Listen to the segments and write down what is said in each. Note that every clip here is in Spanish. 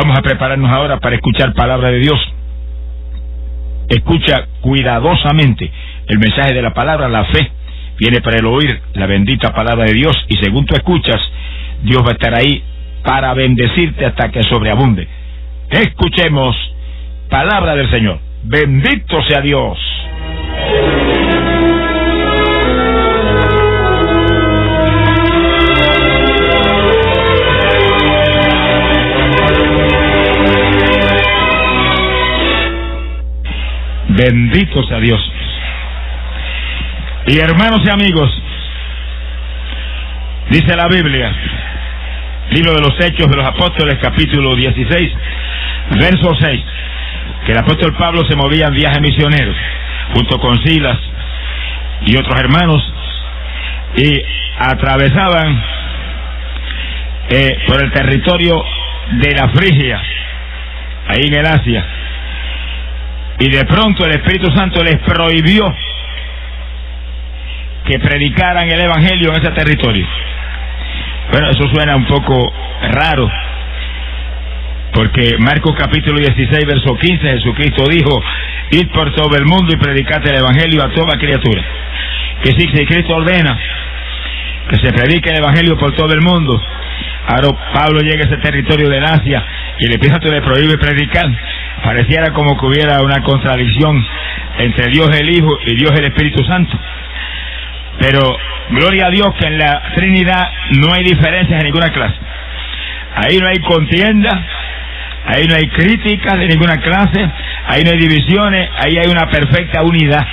Vamos a prepararnos ahora para escuchar palabra de Dios. Escucha cuidadosamente el mensaje de la palabra. La fe viene para el oír la bendita palabra de Dios, y según tú escuchas, Dios va a estar ahí para bendecirte hasta que sobreabunde. Escuchemos palabra del Señor. Bendito sea Dios. Bendito sea Dios. Y hermanos y amigos, dice la Biblia, libro de los Hechos de los Apóstoles, capítulo 16, verso 6, que el apóstol Pablo se movía en viaje misionero junto con Silas y otros hermanos, y atravesaban por el territorio de la Frigia, ahí en el Asia, y de pronto el Espíritu Santo les prohibió que predicaran el Evangelio en ese territorio. Bueno, eso suena un poco raro, porque Marcos capítulo 16, verso 15, Jesucristo dijo: id por todo el mundo y predicad el Evangelio a toda criatura. Que si Cristo ordena que se predique el Evangelio por todo el mundo, ahora Pablo llega a ese territorio del Asia y el Espíritu Santo le prohíbe predicar. Pareciera como que hubiera una contradicción entre Dios el Hijo y Dios el Espíritu Santo. Pero gloria a Dios que en la Trinidad no hay diferencias de ninguna clase. Ahí no hay contienda, ahí no hay críticas de ninguna clase, ahí no hay divisiones, ahí hay una perfecta unidad.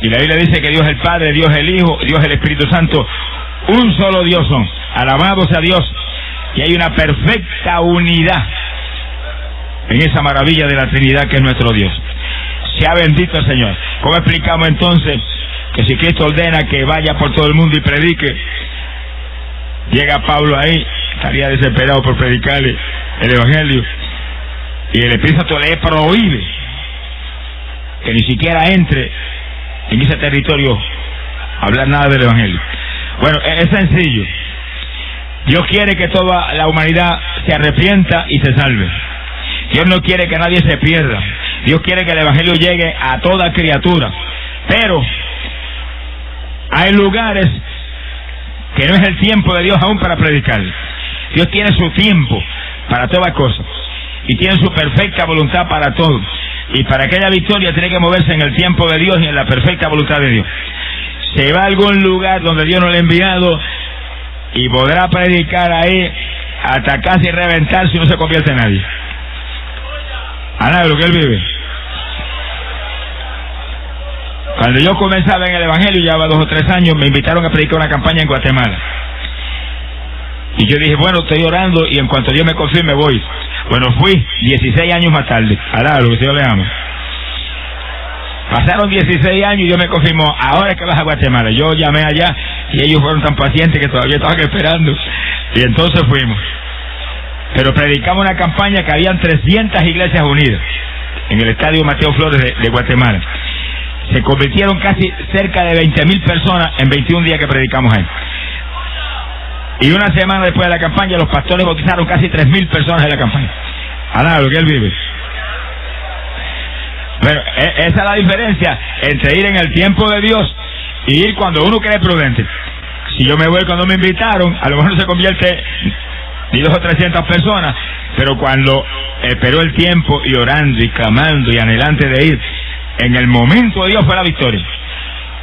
Y la Biblia dice que Dios el Padre, Dios el Hijo, Dios el Espíritu Santo, un solo Dios son. Alabado sea Dios. Y hay una perfecta unidad en esa maravilla de la Trinidad que es nuestro Dios. Sea bendito el Señor. ¿Cómo explicamos entonces que si Cristo ordena que vaya por todo el mundo y predique, llega Pablo ahí, estaría desesperado por predicarle el Evangelio, y el Espíritu Santo le prohíbe que ni siquiera entre en ese territorio a hablar nada del Evangelio? Bueno, es sencillo. Dios quiere que toda la humanidad se arrepienta y se salve. Dios no quiere que nadie se pierda. Dios quiere que el Evangelio llegue a toda criatura. Pero hay lugares que no es el tiempo de Dios aún para predicar. Dios tiene su tiempo para todas cosas y tiene su perfecta voluntad para todo. Y para que haya victoria tiene que moverse en el tiempo de Dios y en la perfecta voluntad de Dios. Se va a algún lugar donde Dios no le ha enviado y podrá predicar ahí hasta casi reventar si no se convierte en nadie. A nada de lo que él vive. Cuando yo comenzaba en el Evangelio, ya 2 o 3 años, me invitaron a predicar una campaña en Guatemala. Y yo dije, bueno, estoy orando y en cuanto Dios me confirme voy. Bueno, fui 16 años más tarde. Alá, lo que Dios le ama. Pasaron 16 años y Dios me confirmó, ahora es que vas a Guatemala. Yo llamé allá y ellos fueron tan pacientes que todavía estaban esperando. Y entonces fuimos. Pero predicamos una campaña que habían 300 iglesias unidas en el estadio Mateo Flores de Guatemala. Se convirtieron casi cerca de 20,000 personas en 21 días que predicamos ahí. Y una semana después de la campaña, los pastores bautizaron casi 3,000 personas en la campaña. Alá, lo que él vive. Bueno, esa es la diferencia entre ir en el tiempo de Dios y ir cuando uno cree prudente. Si yo me voy cuando me invitaron, a lo mejor no se convierte ni 200 o 300 personas, pero cuando esperó el tiempo y orando y clamando y anhelante de ir, en el momento de Dios fue la victoria.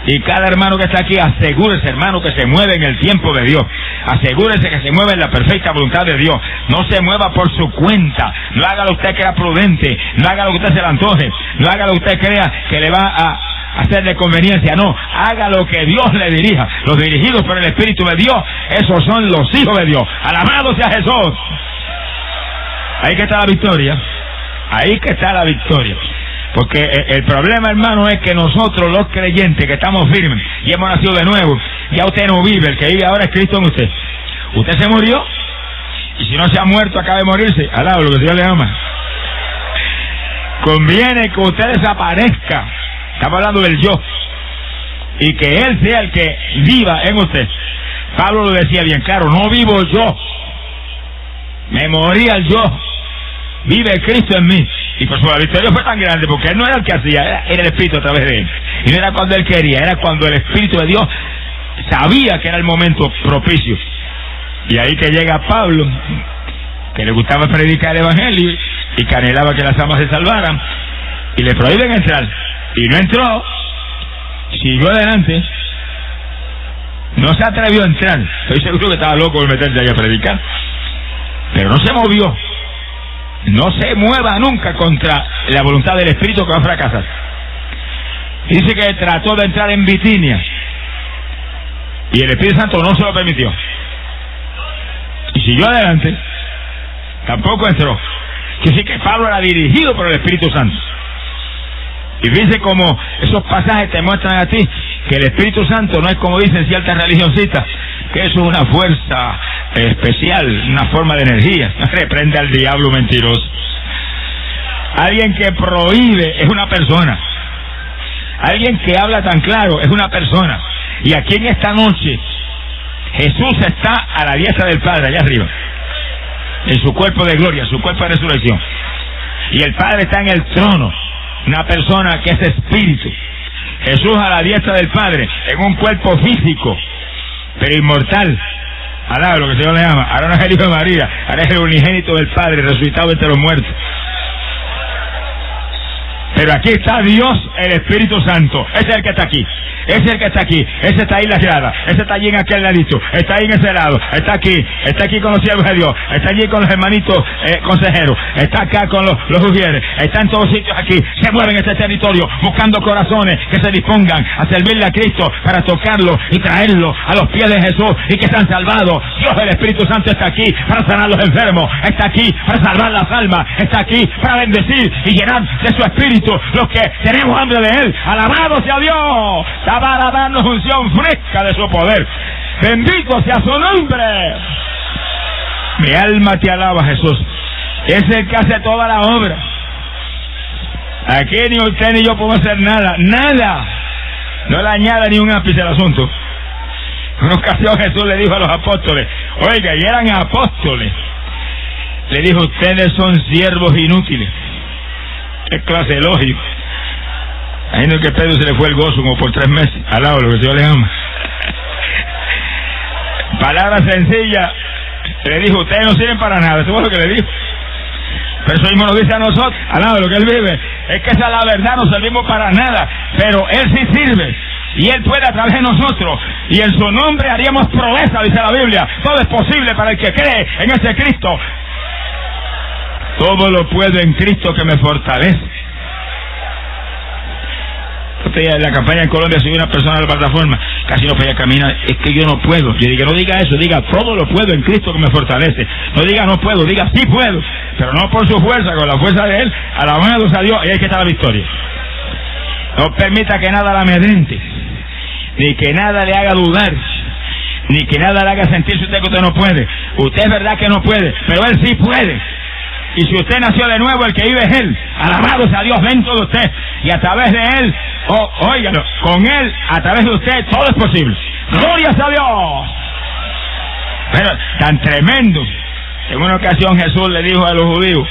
Y cada hermano que está aquí, asegúrese, hermano, que se mueve en el tiempo de Dios. Asegúrese que se mueve en la perfecta voluntad de Dios. No se mueva por su cuenta. No haga lo que usted crea prudente. No haga lo que usted se le antoje. No haga lo que usted crea que le va a hacer de conveniencia. No, haga lo que Dios le dirija. Los dirigidos por el Espíritu de Dios, esos son los hijos de Dios. Alabado sea Jesús. Ahí que está la victoria. Ahí que está la victoria. Porque el problema, hermano, es que nosotros los creyentes que estamos firmes y hemos nacido de nuevo, ya usted no vive, el que vive ahora es Cristo en usted. Usted se murió y si no se ha muerto acaba de morirse. Alá, lo que Dios le ama. Conviene que usted desaparezca. Estamos hablando del yo. Y que Él sea el que viva en usted. Pablo lo decía bien claro, no vivo yo. Me moría el yo. vive Cristo en mí. Y por su la victoria fue tan grande, porque él no era el que hacía, era el Espíritu a través de él. Y no era cuando él quería, era cuando el Espíritu de Dios sabía que era el momento propicio. Y ahí que llega Pablo, que le gustaba predicar el Evangelio y que anhelaba que las almas se salvaran, y le prohíben entrar. Y no entró, siguió adelante, no se atrevió a entrar. Estoy seguro que estaba loco de meterse ahí a predicar, pero no se movió. No se mueva nunca contra la voluntad del Espíritu, que va a fracasar. Dice que trató de entrar en Bitinia y el Espíritu Santo no se lo permitió. Y siguió adelante, tampoco entró. Quiere decir que Pablo era dirigido por el Espíritu Santo. Y fíjense cómo esos pasajes te muestran a ti que el Espíritu Santo no es como dicen ciertas religioncitas, que eso es una fuerza especial, una forma de energía. Reprende al diablo mentiroso. Alguien que prohíbe es una persona. Alguien que habla tan claro es una persona. Y aquí en esta noche Jesús está a la diestra del Padre, allá arriba, en su cuerpo de gloria, su cuerpo de resurrección. Y el Padre está en el trono, una persona que es espíritu. Jesús a la diestra del Padre, en un cuerpo físico, pero inmortal. Alaba lo que el Señor le llama. Ahora no es el Hijo de María, ahora es el unigénito del Padre, resucitado entre los muertos. Pero aquí está Dios, el Espíritu Santo. Ese es el que está aquí. Ese es el que está aquí. Ese está ahí en la grada. Ese está allí en aquel ladito. Está ahí en ese lado. Está aquí con los siervos de Dios. Está allí con los hermanitos consejeros. Está acá con los ujieres. Está en todos sitios aquí. Se mueve en este territorio buscando corazones que se dispongan a servirle a Cristo para tocarlo y traerlo a los pies de Jesús y que sean salvados. Dios, el Espíritu Santo está aquí para sanar a los enfermos. Está aquí para salvar las almas. Está aquí para bendecir y llenar de su Espíritu los que tenemos hambre de Él. Alabado sea Dios. Para darnos unción fresca de su poder. Bendito sea su nombre. Mi alma te alaba, Jesús. Es el que hace toda la obra. Aquí ni usted ni yo podemos hacer nada. Nada. No le añada ni un ápice al asunto. En una ocasión Jesús le dijo a los apóstoles, oiga, y eran apóstoles, le dijo, ustedes son siervos inútiles. ¿Qué clase de lógico? Ahí no es que Pedro se le fue el gozo como por 3 meses. Al lado lo que el Señor le ama. Palabra sencilla. Le dijo, ustedes no sirven para nada. Eso es lo que le dijo. Pero eso mismo nos dice a nosotros, al lado de lo que Él vive. Es que esa es la verdad, no servimos para nada. Pero Él sí sirve. Y Él puede a través de nosotros. Y en su nombre haríamos proeza, dice la Biblia. Todo es posible para el que cree en ese Cristo. Todo lo puedo en Cristo que me fortalece. En la campaña en Colombia subió una persona a la plataforma, casi no podía caminar. Es que yo no puedo. Yo digo, no diga eso, diga todo lo puedo en Cristo que me fortalece. No diga no puedo, diga sí puedo, pero no por su fuerza, con la fuerza de Él. Alabado sea Dios, y ahí que está la victoria. No permita que nada la amedrente, ni que nada le haga dudar, ni que nada le haga sentirse usted que usted no puede. Usted es verdad que no puede, pero Él sí puede. Y si usted nació de nuevo, el que vive es Él. Alabado sea Dios dentro de usted. Y a través de Él, óigalo, con Él, a través de usted, todo es posible. ¡Gloria a Dios! Pero tan tremendo. En una ocasión Jesús le dijo a los judíos,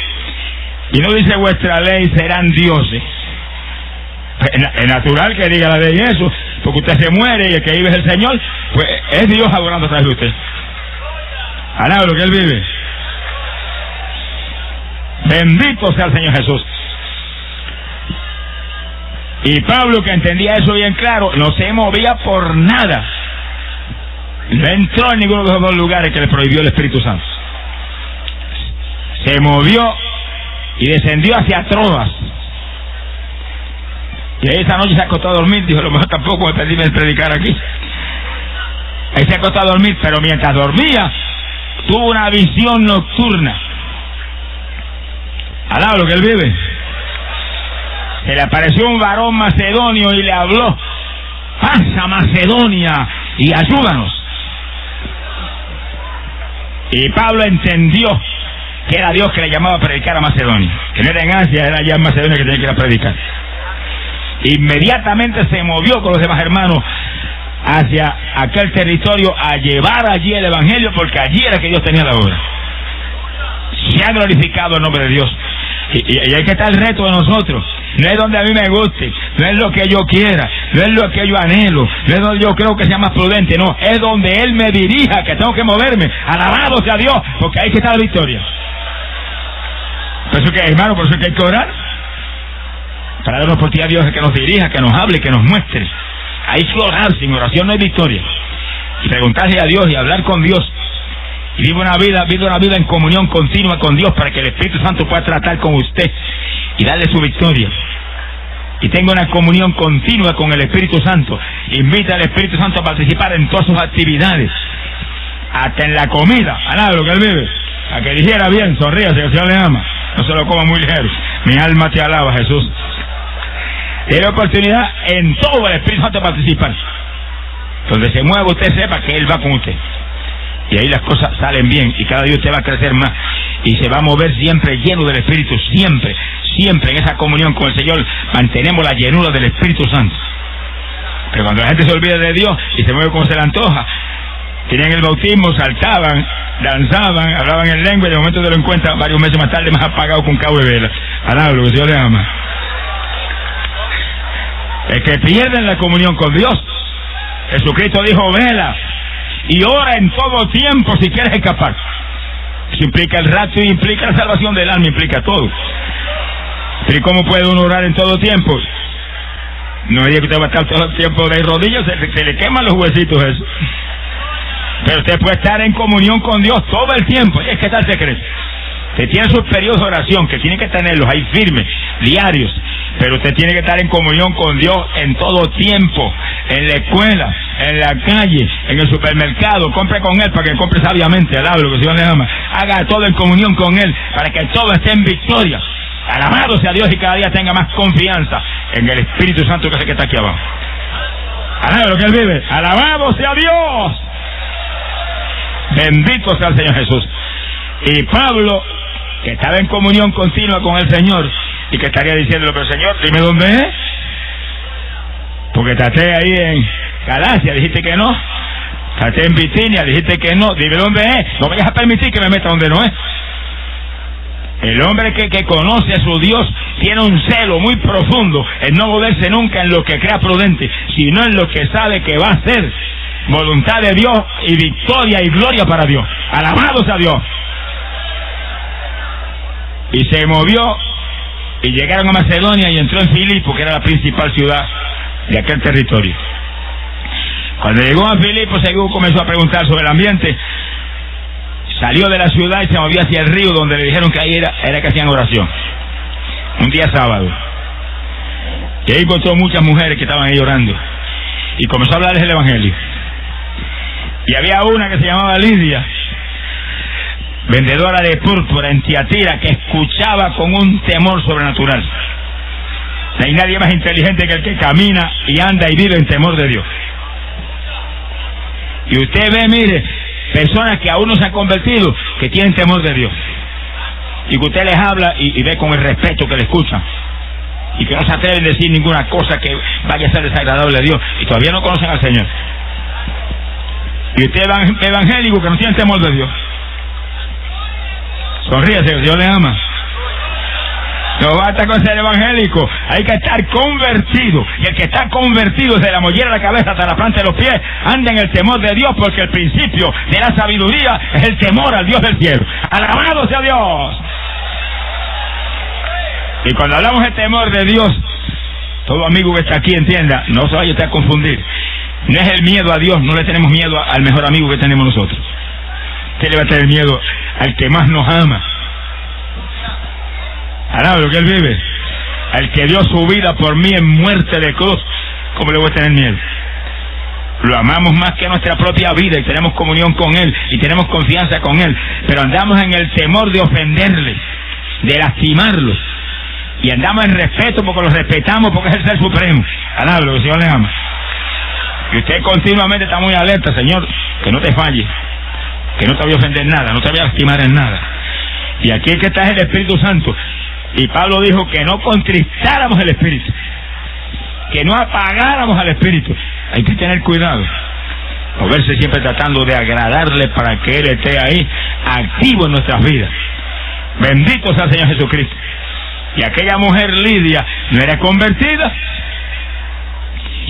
y no dice vuestra ley serán dioses. Es natural que diga la ley eso, porque usted se muere y el que vive es el Señor, pues es Dios adorando a través de usted. Alaba lo que Él vive. Bendito sea el Señor Jesús. Y Pablo, que entendía eso bien claro, no se movía por nada. No entró en ninguno de los 2 lugares que le prohibió el Espíritu Santo. Se movió y descendió hacia Troas. Y ahí esa noche se acostó a dormir. Dijo, a lo mejor tampoco me perdí de predicar aquí. Ahí se acostó a dormir, pero mientras dormía, tuvo una visión nocturna. Alaba lo que Él vive. Se le apareció un varón macedonio y le habló, pasa Macedonia y ayúdanos. Y Pablo entendió que era Dios que le llamaba a predicar a Macedonia, que no era en Asia, era allá en Macedonia que tenía que ir a predicar. Inmediatamente se movió con los demás hermanos hacia aquel territorio a llevar allí el Evangelio, porque allí era que Dios tenía la obra. sea glorificado el nombre de Dios. Y ahí que está el reto de nosotros. No es donde a mí me guste, no es lo que yo quiera, no es lo que yo anhelo, no es donde yo creo que sea más prudente, no, es donde Él me dirija, que tengo que moverme. Alabado sea Dios, porque ahí que está la victoria. Por eso que, hermano, por eso que hay que orar, para dar una oportunidad a Dios que nos dirija, que nos hable, que nos muestre. Hay que orar, sin oración no hay victoria. Y preguntarle a Dios y hablar con Dios. Y vive una vida en comunión continua con Dios para que el Espíritu Santo pueda tratar con usted y darle su victoria. Y tenga una comunión continua con el Espíritu Santo. Invita al Espíritu Santo a participar en todas sus actividades, hasta en la comida. Alaba lo que Él vive, a que dijera bien, sonríase, que el Señor le ama, no se lo coma muy ligero. Mi alma te alaba, Jesús. Tiene oportunidad en todo el Espíritu Santo a participar. Donde se mueva usted sepa que Él va con usted. Y ahí las cosas salen bien y cada día usted va a crecer más y se va a mover siempre lleno del Espíritu, siempre en esa comunión con el Señor mantenemos la llenura del Espíritu Santo. Pero cuando la gente se olvida de Dios y se mueve como se le antoja, tenían el bautismo, saltaban, danzaban, hablaban en lengua y de momento te lo encuentran varios meses más tarde más apagado con cabo de vela. Alaba lo que Dios le ama. El que pierden la comunión con Dios, Jesucristo dijo, vela y ora en todo tiempo si quieres escapar. Eso implica el rapto y implica la salvación del alma, implica todo. Pero ¿y cómo puede uno orar en todo tiempo? No diga que usted va a estar todo el tiempo de rodillas, se le queman los huesitos eso. Pero usted puede estar en comunión con Dios todo el tiempo. Y es que está el secreto. Usted tiene sus periodos de oración, que tiene que tenerlos ahí firmes, diarios. Pero usted tiene que estar en comunión con Dios en todo tiempo, en la escuela, en la calle, en el supermercado. Compre con Él para que compre sabiamente, alaba lo que el Señor le ama. Haga todo en comunión con Él para que todo esté en victoria. Alabado sea Dios y cada día tenga más confianza en el Espíritu Santo que es el que está aquí abajo. Alaba lo que Él vive. Alabado sea Dios. Bendito sea el Señor Jesús. Y Pablo, que estaba en comunión continua con el Señor y que estaría diciéndole, pero Señor, dime dónde es, porque traté ahí en Galacia, dijiste que no, traté en Bitinia, dijiste que no, dime dónde es, no vayas a permitir que me meta donde no es. El hombre que conoce a su Dios tiene un celo muy profundo en no moverse nunca en lo que crea prudente, sino en lo que sabe que va a ser voluntad de Dios y victoria y gloria para Dios. Alabados a Dios. Y se movió y llegaron a Macedonia y entró en Filipo, que era la principal ciudad de aquel territorio. Cuando llegó a Filipo, según comenzó a preguntar sobre el ambiente, salió de la ciudad y se movió hacia el río, donde le dijeron que ahí era que hacían oración. Un día sábado. Y ahí encontró muchas mujeres que estaban ahí orando. Y comenzó a hablarles del Evangelio. Y había una que se llamaba Lidia, vendedora de púrpura en Tiatira, que escuchaba con un temor sobrenatural. No hay nadie más inteligente que el que camina y anda y vive en temor de Dios. Y usted ve, mire, personas que aún no se han convertido, que tienen temor de Dios. Y que usted les habla y ve con el respeto que le escuchan. Y que no se atreven a decir ninguna cosa que vaya a ser desagradable a Dios. Y todavía no conocen al Señor. Y usted es evangélico que no tiene temor de Dios. Sonríase, que el Señor le ama. No basta con ser evangélico, hay que estar convertido. Y el que está convertido desde la mollera de la cabeza hasta la planta de los pies anda en el temor de Dios, porque el principio de la sabiduría es el temor al Dios del cielo. ¡Alabado sea Dios! Y cuando hablamos de temor de Dios, todo amigo que está aquí entienda, no se vaya usted a confundir. No es el miedo a Dios, no le tenemos miedo al mejor amigo que tenemos nosotros. Usted le va a tener miedo al que más nos ama. Alaba lo que Él vive. Al que dio su vida por mí en muerte de cruz. ¿Cómo le voy a tener miedo? Lo amamos más que nuestra propia vida y tenemos comunión con Él y tenemos confianza con Él. Pero andamos en el temor de ofenderle, de lastimarlo. Y andamos en respeto porque lo respetamos, porque es el Ser Supremo. Alaba lo que el Señor le ama. Y usted continuamente está muy alerta, Señor, que no te falle, que no te voy a ofender en nada, no te voy a lastimar en nada. Y aquí es que está el Espíritu Santo. Y Pablo dijo que no contristáramos el Espíritu, que no apagáramos al Espíritu. Hay que tener cuidado, moverse siempre tratando de agradarle para que Él esté ahí activo en nuestras vidas. Bendito sea el Señor Jesucristo. Y aquella mujer Lidia no era convertida.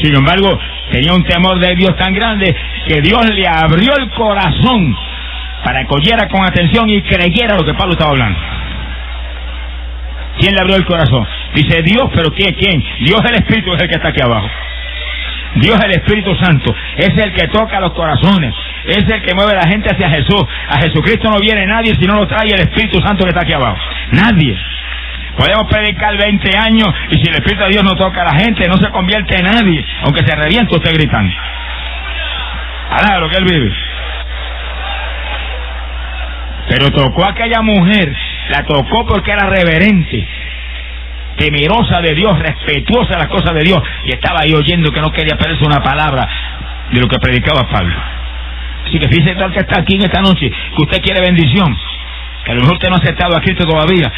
Sin embargo, tenía un temor de Dios tan grande que Dios le abrió el corazón para que oyera con atención y creyera lo que Pablo estaba hablando. ¿Quién le abrió el corazón? Dice Dios, pero ¿quién? Dios el Espíritu es el que está aquí abajo. Dios el Espíritu Santo es el que toca los corazones, es el que mueve a la gente hacia Jesús. A Jesucristo no viene nadie si no lo trae el Espíritu Santo que está aquí abajo. Nadie. Podemos predicar 20 años y si el Espíritu de Dios no toca a la gente, no se convierte en nadie, aunque se reviente usted gritando. Alaba lo que Él vive. Pero tocó a aquella mujer, la tocó porque era reverente, temerosa de Dios, respetuosa de las cosas de Dios, y estaba ahí oyendo que no quería perderse una palabra de lo que predicaba Pablo. Así que fíjese tal que está aquí en esta noche, que usted quiere bendición, que a lo mejor usted no ha aceptado a Cristo todavía,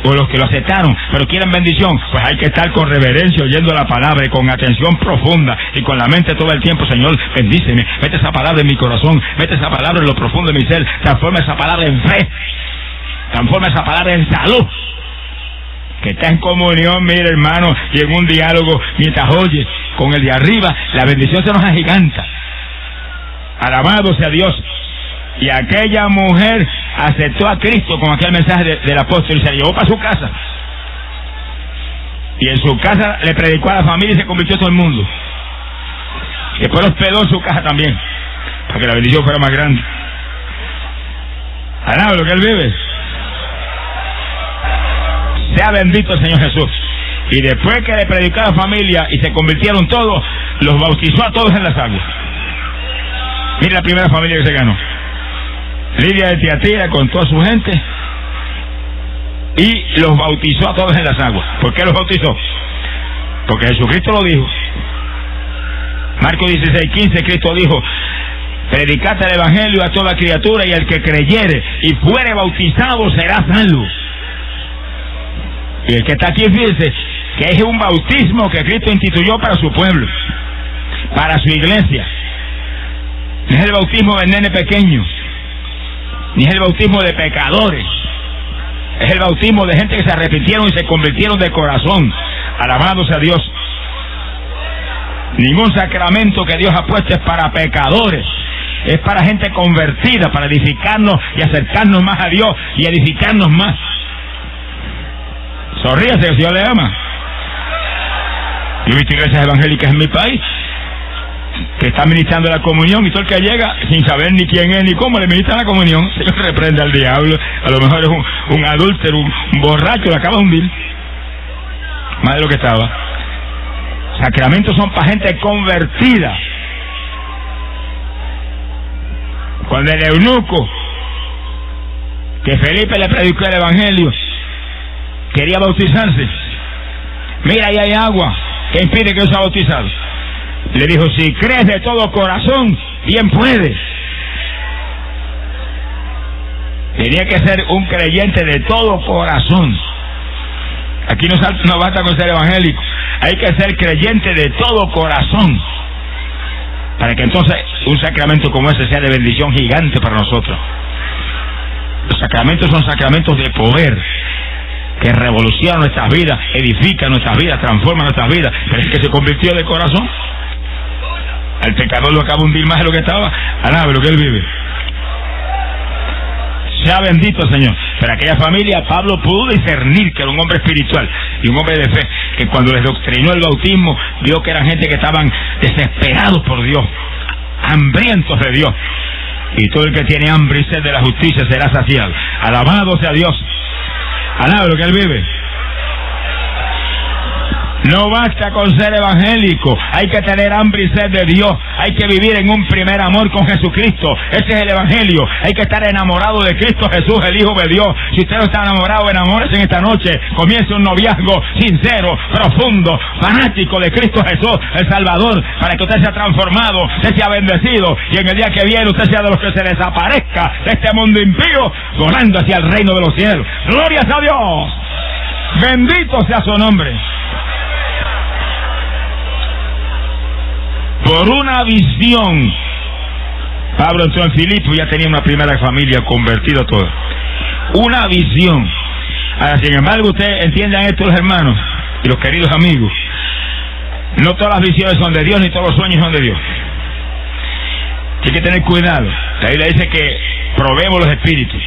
o los que lo aceptaron, pero quieren bendición, pues hay que estar con reverencia, oyendo la palabra y con atención profunda y con la mente todo el tiempo. Señor, bendíceme, mete esa palabra en mi corazón, mete esa palabra en lo profundo de mi ser, transforma esa palabra en fe, transforma esa palabra en salud, que está en comunión, mire hermano, y en un diálogo, mientras oye con el de arriba, la bendición se nos agiganta. Alabado sea Dios. Y aquella mujer aceptó a Cristo con aquel mensaje del apóstol y se la llevó para su casa. Y en su casa le predicó a la familia y se convirtió todo el mundo. Y después los hospedó en su casa también, para que la bendición fuera más grande. Alaba lo que Él vive. Sea bendito el Señor Jesús. Y después que le predicó a la familia y se convirtieron todos, los bautizó a todos en las aguas. Mira la primera familia que se ganó. Lidia de Tiatira con toda su gente y los bautizó a todos en las aguas. ¿Por qué los bautizó? Porque Jesucristo lo dijo. Marcos 16:15, Cristo dijo: predicad el evangelio a toda criatura, y el que creyere y fuere bautizado será salvo. Y el que está aquí, fíjense que es un bautismo que Cristo instituyó para su pueblo, para su iglesia. No es el bautismo del nene pequeño, ni es el bautismo de pecadores, es el bautismo de gente que se arrepintieron y se convirtieron de corazón. Alabado sea Dios. Ningún sacramento que Dios ha puesto es para pecadores, es para gente convertida, para edificarnos y acercarnos más a Dios y edificarnos más. Sonríase, que el Señor le ama. Yo he visto iglesias evangélicas en mi país que están ministrando la comunión y todo el que llega sin saber ni quién es ni cómo le ministran la comunión, se reprende al diablo. A lo mejor es un adúltero, un borracho, le acaba de hundir más de lo que estaba. Sacramentos son para gente convertida. Cuando el eunuco que Felipe le predicó el evangelio quería bautizarse, mira, ahí hay agua, ¿qué impide que yo sea bautizado? Le dijo: si crees de todo corazón, bien puedes. Tenía que ser un creyente de todo corazón. Aquí no basta con ser evangélico, hay que ser creyente de todo corazón, para que entonces un sacramento como ese sea de bendición gigante para nosotros. Los sacramentos son sacramentos de poder, que revolucionan nuestras vidas, edifican nuestras vidas, transforman nuestras vidas. Pero es que se convirtió de corazón. Al pecador lo acaba de hundir más de lo que estaba. Alabe lo que Él vive. Sea bendito el Señor. Pero aquella familia, Pablo pudo discernir que era un hombre espiritual y un hombre de fe, que cuando les doctrinó el bautismo, vio que eran gente que estaban desesperados por Dios, hambrientos de Dios. Y todo el que tiene hambre y sed de la justicia será saciado. Alabado sea Dios. Alaba lo que Él vive. No basta con ser evangélico, hay que tener hambre y sed de Dios, hay que vivir en un primer amor con Jesucristo. Ese es el evangelio. Hay que estar enamorado de Cristo Jesús, el Hijo de Dios. Si usted no está enamorado, enamórese en esta noche. Comience un noviazgo sincero, profundo, fanático de Cristo Jesús, el Salvador, para que usted sea transformado, usted sea bendecido, y en el día que viene usted sea de los que se desaparezca de este mundo impío, volando hacia el reino de los cielos. ¡Glorias a Dios! Bendito sea su nombre. Por una visión, Pablo entró en Filipo y ya tenía una primera familia convertida toda. una visión. Ahora, sin embargo, ustedes entiendan esto, los hermanos y los queridos amigos, no todas las visiones son de Dios, ni todos los sueños son de Dios. Hay que tener cuidado. La Biblia dice que probemos los espíritus,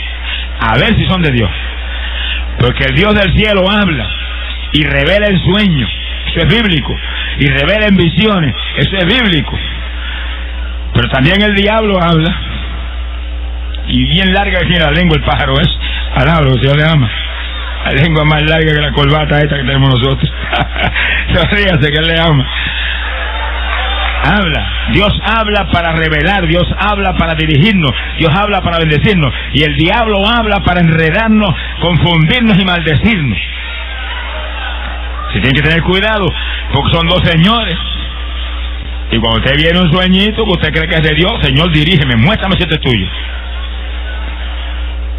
a ver si son de Dios. Porque el Dios del cielo habla y revela en sueños, eso es bíblico, y revela en visiones, eso es bíblico. Pero también el diablo habla, y bien larga que tiene la lengua el pájaro es, alablo, que Dios le ama. La lengua más larga que la corbata esta que tenemos nosotros. Ríase que él le ama. Habla, Dios habla para revelar, Dios habla para dirigirnos, Dios habla para bendecirnos, y el diablo habla para enredarnos, confundirnos y maldecirnos. Se tiene que tener cuidado, porque son dos señores. Y cuando usted viene un sueñito que usted cree que es de Dios, Señor, dirígeme, muéstrame si este es tuyo.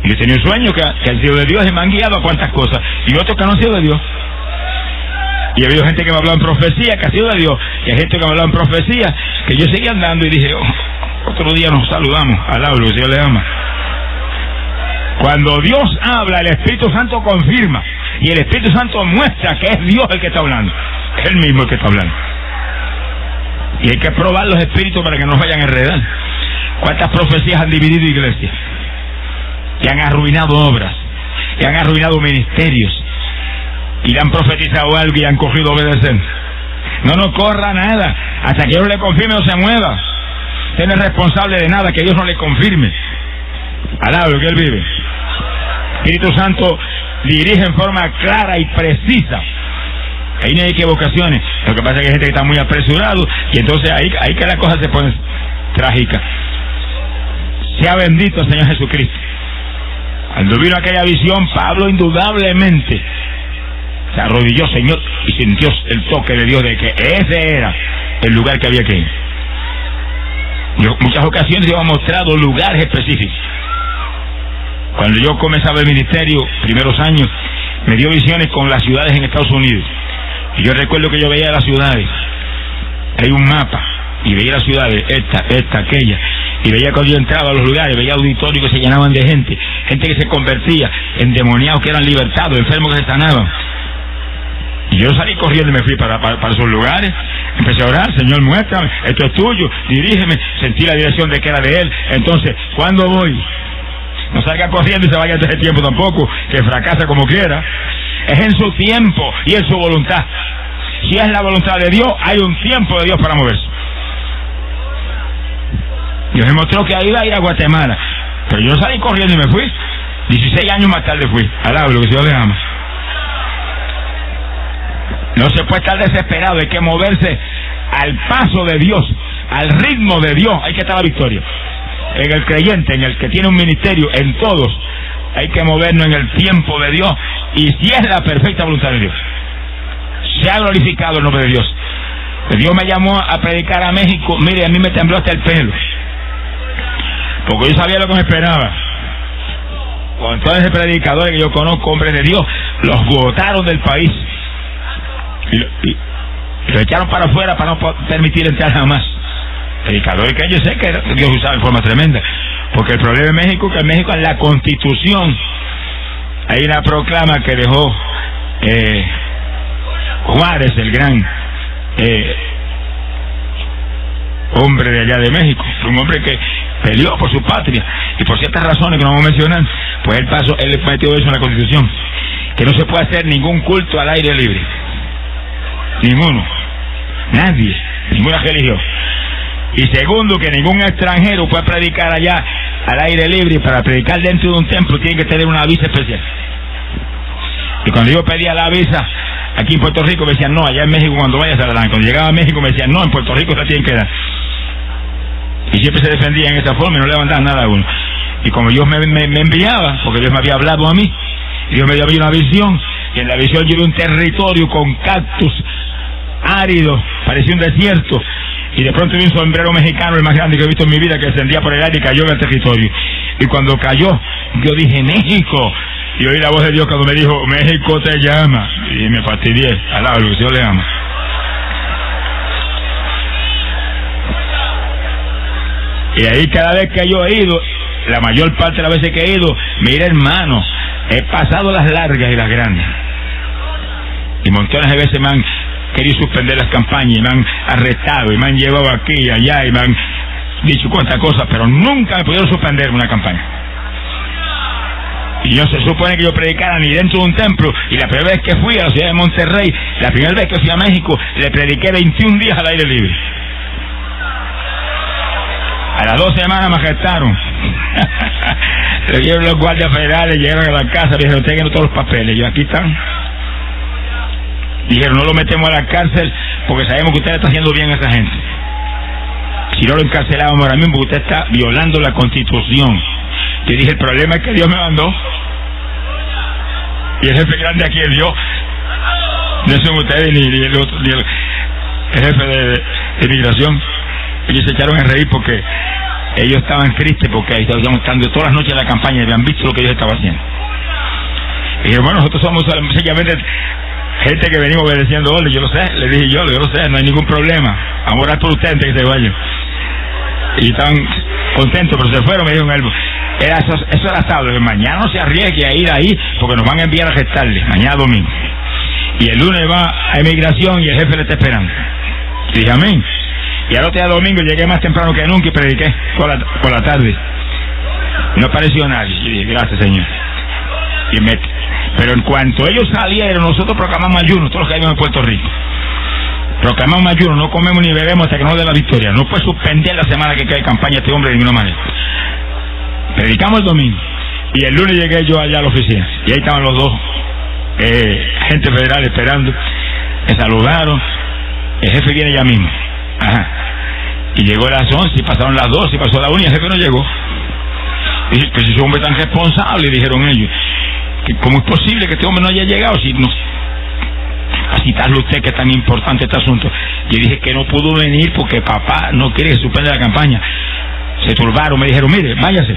Y yo tenía un sueño que han sido de Dios y me han guiado a cuantas cosas, y otros que no han sido de Dios. Y ha habido gente que me ha hablado en profecía, que ha sido de Dios, y hay gente que me ha hablado en profecía, que yo seguía andando y dije, otro día nos saludamos, alablo, que Dios le ama. Cuando Dios habla, el Espíritu Santo confirma, y el Espíritu Santo muestra que es Dios el que está hablando, es Él mismo el que está hablando. Y hay que probar los espíritus para que no vayan a enredar. ¿Cuántas profecías han dividido iglesias? Que han arruinado obras, que han arruinado ministerios, y le han profetizado algo y han cogido a obedecer. No corra nada hasta que Dios le confirme, no se mueva. Usted no es responsable de nada que Dios no le confirme. Alablo que Él vive. Espíritu Santo dirige en forma clara y precisa. Ahí no hay equivocaciones. Lo que pasa es que hay gente que está muy apresurado, y entonces ahí que la cosa se pone trágica. Sea bendito el Señor Jesucristo. Cuando vino aquella visión, Pablo indudablemente se arrodilló, Señor, y sintió el toque de Dios de que ese era el lugar que había que ir. Yo, muchas ocasiones Dios ha mostrado lugares específicos. Cuando yo comenzaba el ministerio, primeros años, me dio visiones con las ciudades en Estados Unidos. Y yo recuerdo que yo veía las ciudades, hay un mapa, y veía las ciudades, esta, aquella, y veía cuando yo entraba a los lugares, veía auditorios que se llenaban de gente que se convertía, endemoniados que eran libertados, enfermos que se sanaban. Y yo salí corriendo y me fui para esos lugares, empecé a orar, Señor, muéstrame, esto es tuyo, dirígeme, sentí la dirección de que era de Él. Entonces, ¿cuándo voy? No salga corriendo y se vaya antes de tiempo tampoco, que fracasa como quiera. Es en su tiempo y en su voluntad. Si es la voluntad de Dios, hay un tiempo de Dios para moverse. Dios me mostró que iba a ir a Guatemala, pero yo salí corriendo y me fui. 16 años más tarde fui. Alablo, que Dios le ama. No se puede estar desesperado, hay que moverse al paso de Dios, al ritmo de Dios. Hay que estar a la victoria. En el creyente, en el que tiene un ministerio, en todos, hay que movernos en el tiempo de Dios, y si es la perfecta voluntad de Dios. Se ha glorificado el nombre de Dios. Dios me llamó a predicar a México. Mire, a mí me tembló hasta el pelo, porque yo sabía lo que me esperaba. Con todos esos predicadores que yo conozco, hombres de Dios, los botaron del país y lo echaron para afuera para no permitir entrar jamás. Predicadores que yo sé que Dios usaba en forma tremenda, porque el problema en México es que en México, en la Constitución, hay una proclama que dejó Juárez, el gran hombre de allá de México. Fue un hombre que peleó por su patria, y por ciertas razones que no vamos a mencionar, pues él metió eso en la Constitución, que no se puede hacer ningún culto al aire libre. Ninguno, nadie, ninguna religión. Y segundo, que ningún extranjero puede predicar allá al aire libre, y para predicar dentro de un templo tiene que tener una visa especial. Y cuando yo pedía la visa aquí en Puerto Rico, me decían no, allá en México cuando vayas a la dan. Cuando llegaba a México me decían no, en Puerto Rico la tienen que dar. Y siempre se defendía en esa forma y no le levantaban nada a uno. Y como Dios me enviaba, porque Dios me había hablado a mí, Dios me dio una visión, y en la visión yo vi un territorio con cactus áridos, parecía un desierto, y de pronto vi un sombrero mexicano, el más grande que he visto en mi vida, que descendía por el aire y cayó en el territorio. Y cuando cayó, yo dije México, y oí la voz de Dios cuando me dijo México te llama, y me fastidié. Alabado, que Dios le ama. Y ahí cada vez que yo he ido, la mayor parte de las veces que he ido, mira hermano, He pasado las largas y las grandes. Y montones de veces me han querido suspender las campañas, y me han arrestado, y me han llevado aquí y allá, y me han dicho cuantas cosas, pero nunca me pudieron suspender una campaña. Y no se supone que yo predicara ni dentro de un templo. Y la primera vez que fui a la ciudad de Monterrey, la primera vez que fui a México, le prediqué 21 días al aire libre. A las 2 semanas me arrestaron. Le dieron los guardias federales, llegaron a la casa, me dijeron, tengan todos los papeles. Yo, aquí están. Dijeron, no lo metemos a la cárcel porque sabemos que usted está haciendo bien a esa gente. Si no lo encarcelábamos ahora mismo, porque usted está violando la Constitución. Yo dije, el problema es que Dios me mandó. Y el jefe grande aquí es Dios. No son ustedes ni el otro, ni el jefe de inmigración. Ellos se echaron a reír porque ellos estaban tristes porque estaban estando todas las noches en la campaña y habían visto lo que Dios estaba haciendo. Y dije, bueno, nosotros somos sencillamente gente que venimos obedeciendo orden. Yo lo sé, le dije yo lo sé, no hay ningún problema. Vamos a orar por ustedes antes que se vayan. Y estaban contentos, pero se fueron, me dijeron algo. Eso era sábado. Mañana no se arriesgue a ir ahí porque nos van a enviar a arrestarle, mañana domingo. Y el lunes va a inmigración y el jefe le está esperando. Y dije, amén. Y al otro día domingo llegué más temprano que nunca y prediqué por la tarde. No apareció nadie. Y dije, gracias, Señor. Pero en cuanto ellos salieron, nosotros proclamamos ayuno, todos los que vivimos en Puerto Rico. Proclamamos ayuno, no comemos ni bebemos hasta que nos dé la victoria. No puede suspender la semana que queda de campaña este hombre de ninguna manera. Predicamos el domingo. Y el lunes llegué yo allá a la oficina. Y ahí estaban los dos agentes federales esperando. Me saludaron. El jefe viene ya mismo. Ajá. Y llegó a las 11, y pasaron las 12, y pasó la 1 y el jefe no llegó. Y dije, pues ese hombre tan responsable, dijeron ellos. ¿Cómo es posible que este hombre no haya llegado? Si no, a citarle usted que es tan importante este asunto. Y dije que no pudo venir porque papá no quiere que suspenda la campaña. Se turbaron, me dijeron, mire, váyase,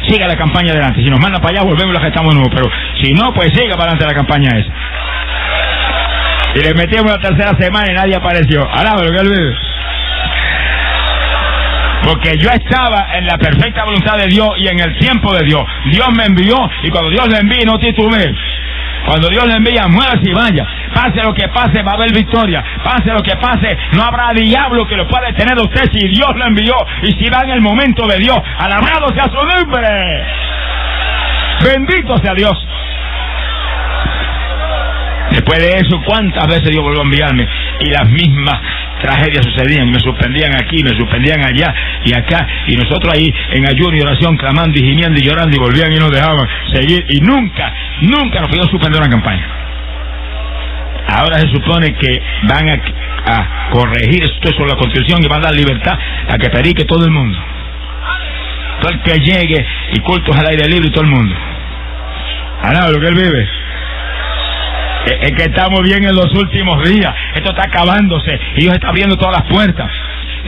siga la campaña adelante. Si nos manda para allá, volvemos y la gestamos de nuevo. Pero si no, pues siga para adelante la campaña esa. Y le metimos la tercera semana y nadie apareció. Alaba lo que él vive. Porque yo estaba en la perfecta voluntad de Dios y en el tiempo de Dios. Dios me envió, y cuando Dios le envíe, no titubee. Cuando Dios le envía, muévase y vaya. Pase lo que pase, va a haber victoria. Pase lo que pase, no habrá diablo que lo pueda detener a usted si Dios lo envió y si va en el momento de Dios. Alabado sea su nombre. Bendito sea Dios. Después de eso, ¿cuántas veces Dios volvió a enviarme? Y las mismas tragedias sucedían, me suspendían aquí, me suspendían allá y acá, y nosotros ahí en ayuno y oración, clamando y gimiendo y llorando, y volvían y nos dejaban seguir, y nunca nos pudieron suspender una campaña. Ahora se supone que van a corregir esto sobre la Constitución y van a dar libertad a que predique todo el mundo, todo el que llegue, y cultos al aire libre y todo el mundo. Alaba lo que él vive. Es que estamos bien en los últimos días. Esto está acabándose y Dios está abriendo todas las puertas.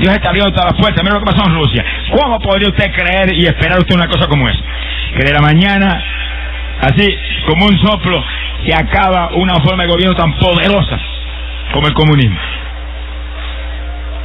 Dios está abriendo todas las puertas. Mira lo que pasó en Rusia. ¿Cómo podría usted creer y esperar usted una cosa como esa? Que de la mañana, así como un soplo, se acaba una forma de gobierno tan poderosa como el comunismo.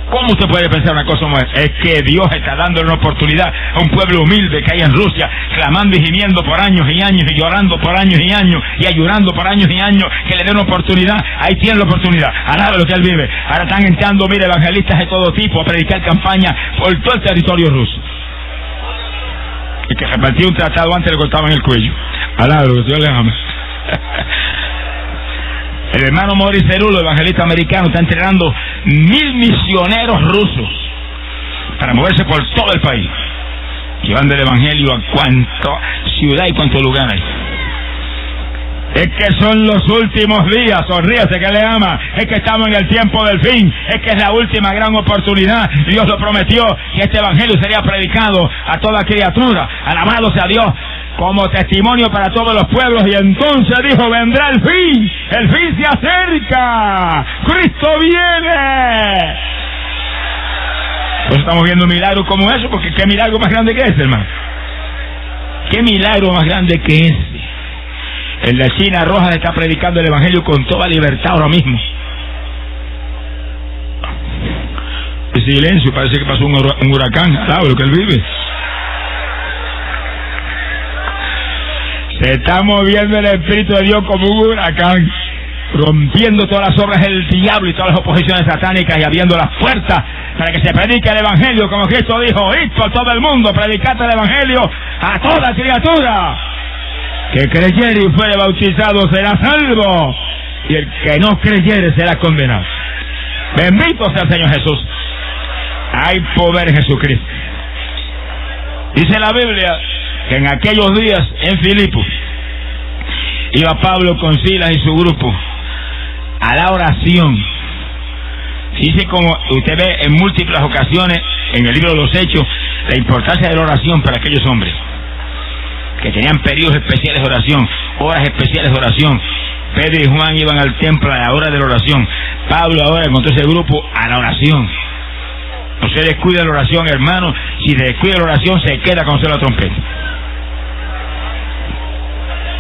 ¿Cómo usted puede pensar una cosa como esa? Es que Dios está dándole una oportunidad a un pueblo humilde que hay en Rusia, clamando y gimiendo por años y años, y llorando por años y años, y ayunando por años y años, que le den una oportunidad. Ahí tiene la oportunidad. Alaba lo que él vive. Ahora están entrando, mire, evangelistas de todo tipo a predicar campaña por todo el territorio ruso. Y que repartía un tratado antes le cortaban el cuello. Alaba lo que Dios le ama. El hermano Maurice Cerulo, evangelista americano, está entrenando 1000 misioneros rusos para moverse por todo el país, llevando el evangelio a cuánta ciudad y cuánto lugar hay. Es que son los últimos días, sonríase que le ama. Es que estamos en el tiempo del fin. Es que es la última gran oportunidad. Dios lo prometió, que este evangelio sería predicado a toda criatura. Alabado sea Dios, como testimonio para todos los pueblos. Y entonces dijo, vendrá el fin se acerca, Cristo viene. Pues estamos viendo milagros como eso, porque qué milagro más grande que ese, hermano. Qué milagro más grande que ese. En la China Roja se está predicando el evangelio con toda libertad ahora mismo. El silencio, parece que pasó un huracán. Alaba lo que él vive. Se está moviendo el Espíritu de Dios como un huracán, rompiendo todas las obras del diablo y todas las oposiciones satánicas y abriendo las puertas para que se predique el Evangelio, como Cristo dijo: id por todo el mundo, predicad el Evangelio a toda criatura. Que creyere y fuere bautizado será salvo, y el que no creyere será condenado. Bendito sea el Señor Jesús. Hay poder en Jesucristo. Dice la Biblia que en aquellos días en Filipos iba Pablo con Silas y su grupo a la oración. Dice, como usted ve en múltiples ocasiones en el libro de los Hechos, la importancia de la oración para aquellos hombres que tenían periodos especiales de oración, horas especiales de oración. Pedro y Juan iban al templo a la hora de la oración. Pablo ahora encontró ese grupo a la oración. No se descuida la oración, hermano. Si se descuida la oración, se queda con la trompeta.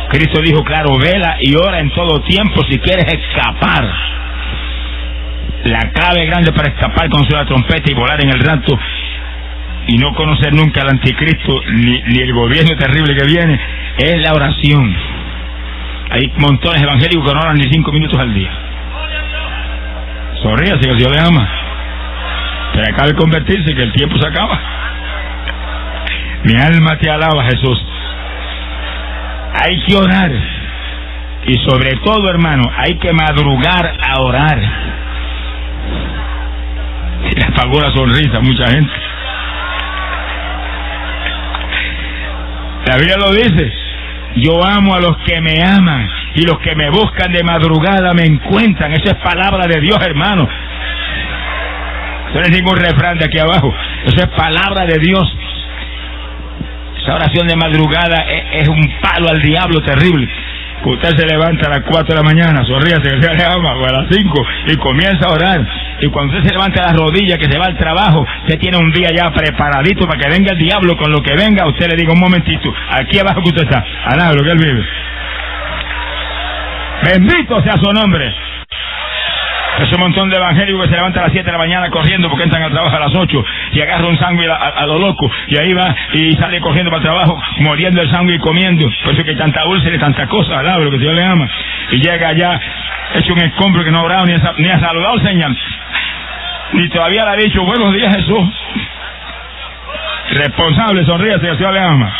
Cristo dijo claro: vela y ora en todo tiempo si quieres escapar. La clave grande para escapar con la trompeta y volar en el rapto y no conocer nunca al anticristo ni el gobierno terrible que viene es la oración. Hay montones evangélicos que no oran ni 5 minutos al día. Sonríase, que el Dios le ama. Se acaba de convertirse, que el tiempo se acaba. Mi alma te alaba, Jesús. Hay que orar. Y sobre todo, hermano, hay que madrugar a orar. Se le apagó la sonrisa a mucha gente. La Biblia lo dice: yo amo a los que me aman, y los que me buscan de madrugada me encuentran. Eso es palabra de Dios, hermano. Eso no es ningún refrán de aquí abajo. Eso es palabra de Dios. Esa oración de madrugada es un palo al diablo terrible. Usted se levanta a las 4 de la mañana, sonríase, que se le ama, o a las 5, y comienza a orar. Y cuando usted se levanta a las rodillas, que se va al trabajo, usted tiene un día ya preparadito para que venga el diablo. Con lo que venga, usted le diga: un momentito, aquí abajo que usted está, alaba lo que él vive. Bendito sea su nombre. Ese montón de evangélicos que se levantan a las 7 de la mañana corriendo porque entran al trabajo a las 8 y agarra un sándwich a lo loco, y ahí va y sale corriendo para el trabajo, muriendo el sándwich y comiendo. Por eso que hay tanta úlcera y tanta cosa, alaba lo que Dios le ama. Y llega allá hecho un escombro que no ha orado ni ha saludado al Señor, ni todavía le ha dicho: buenos días, Jesús. Responsable, sonríase, que Dios le ama.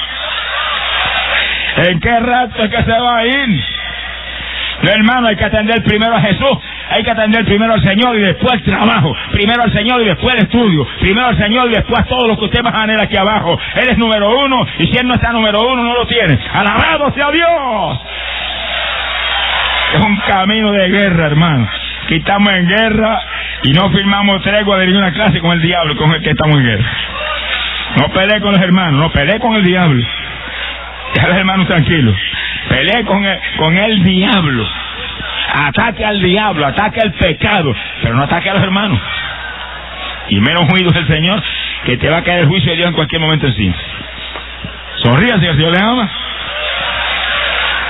¿En qué rato es que se va a ir? No, hermano, hay que atender primero a Jesús. Hay que atender primero al Señor y después al trabajo. Primero al Señor y después al estudio. Primero al Señor y después a todo lo que usted va a tener aquí abajo. Él es número uno, y si Él no está número uno, no lo tiene. ¡Alabado sea Dios! Es un camino de guerra, hermano. Aquí estamos en guerra y no firmamos tregua de ninguna clase con el diablo, con el que estamos en guerra. No pelee con los hermanos, no pelee con el diablo. Deja a los hermanos tranquilos. Pelee con el diablo. Ataque al diablo, ataque al pecado, pero no ataque a los hermanos. Y menos juicio del Señor, que te va a caer el juicio de Dios en cualquier momento encima. Sonríase, que el Señor le ama.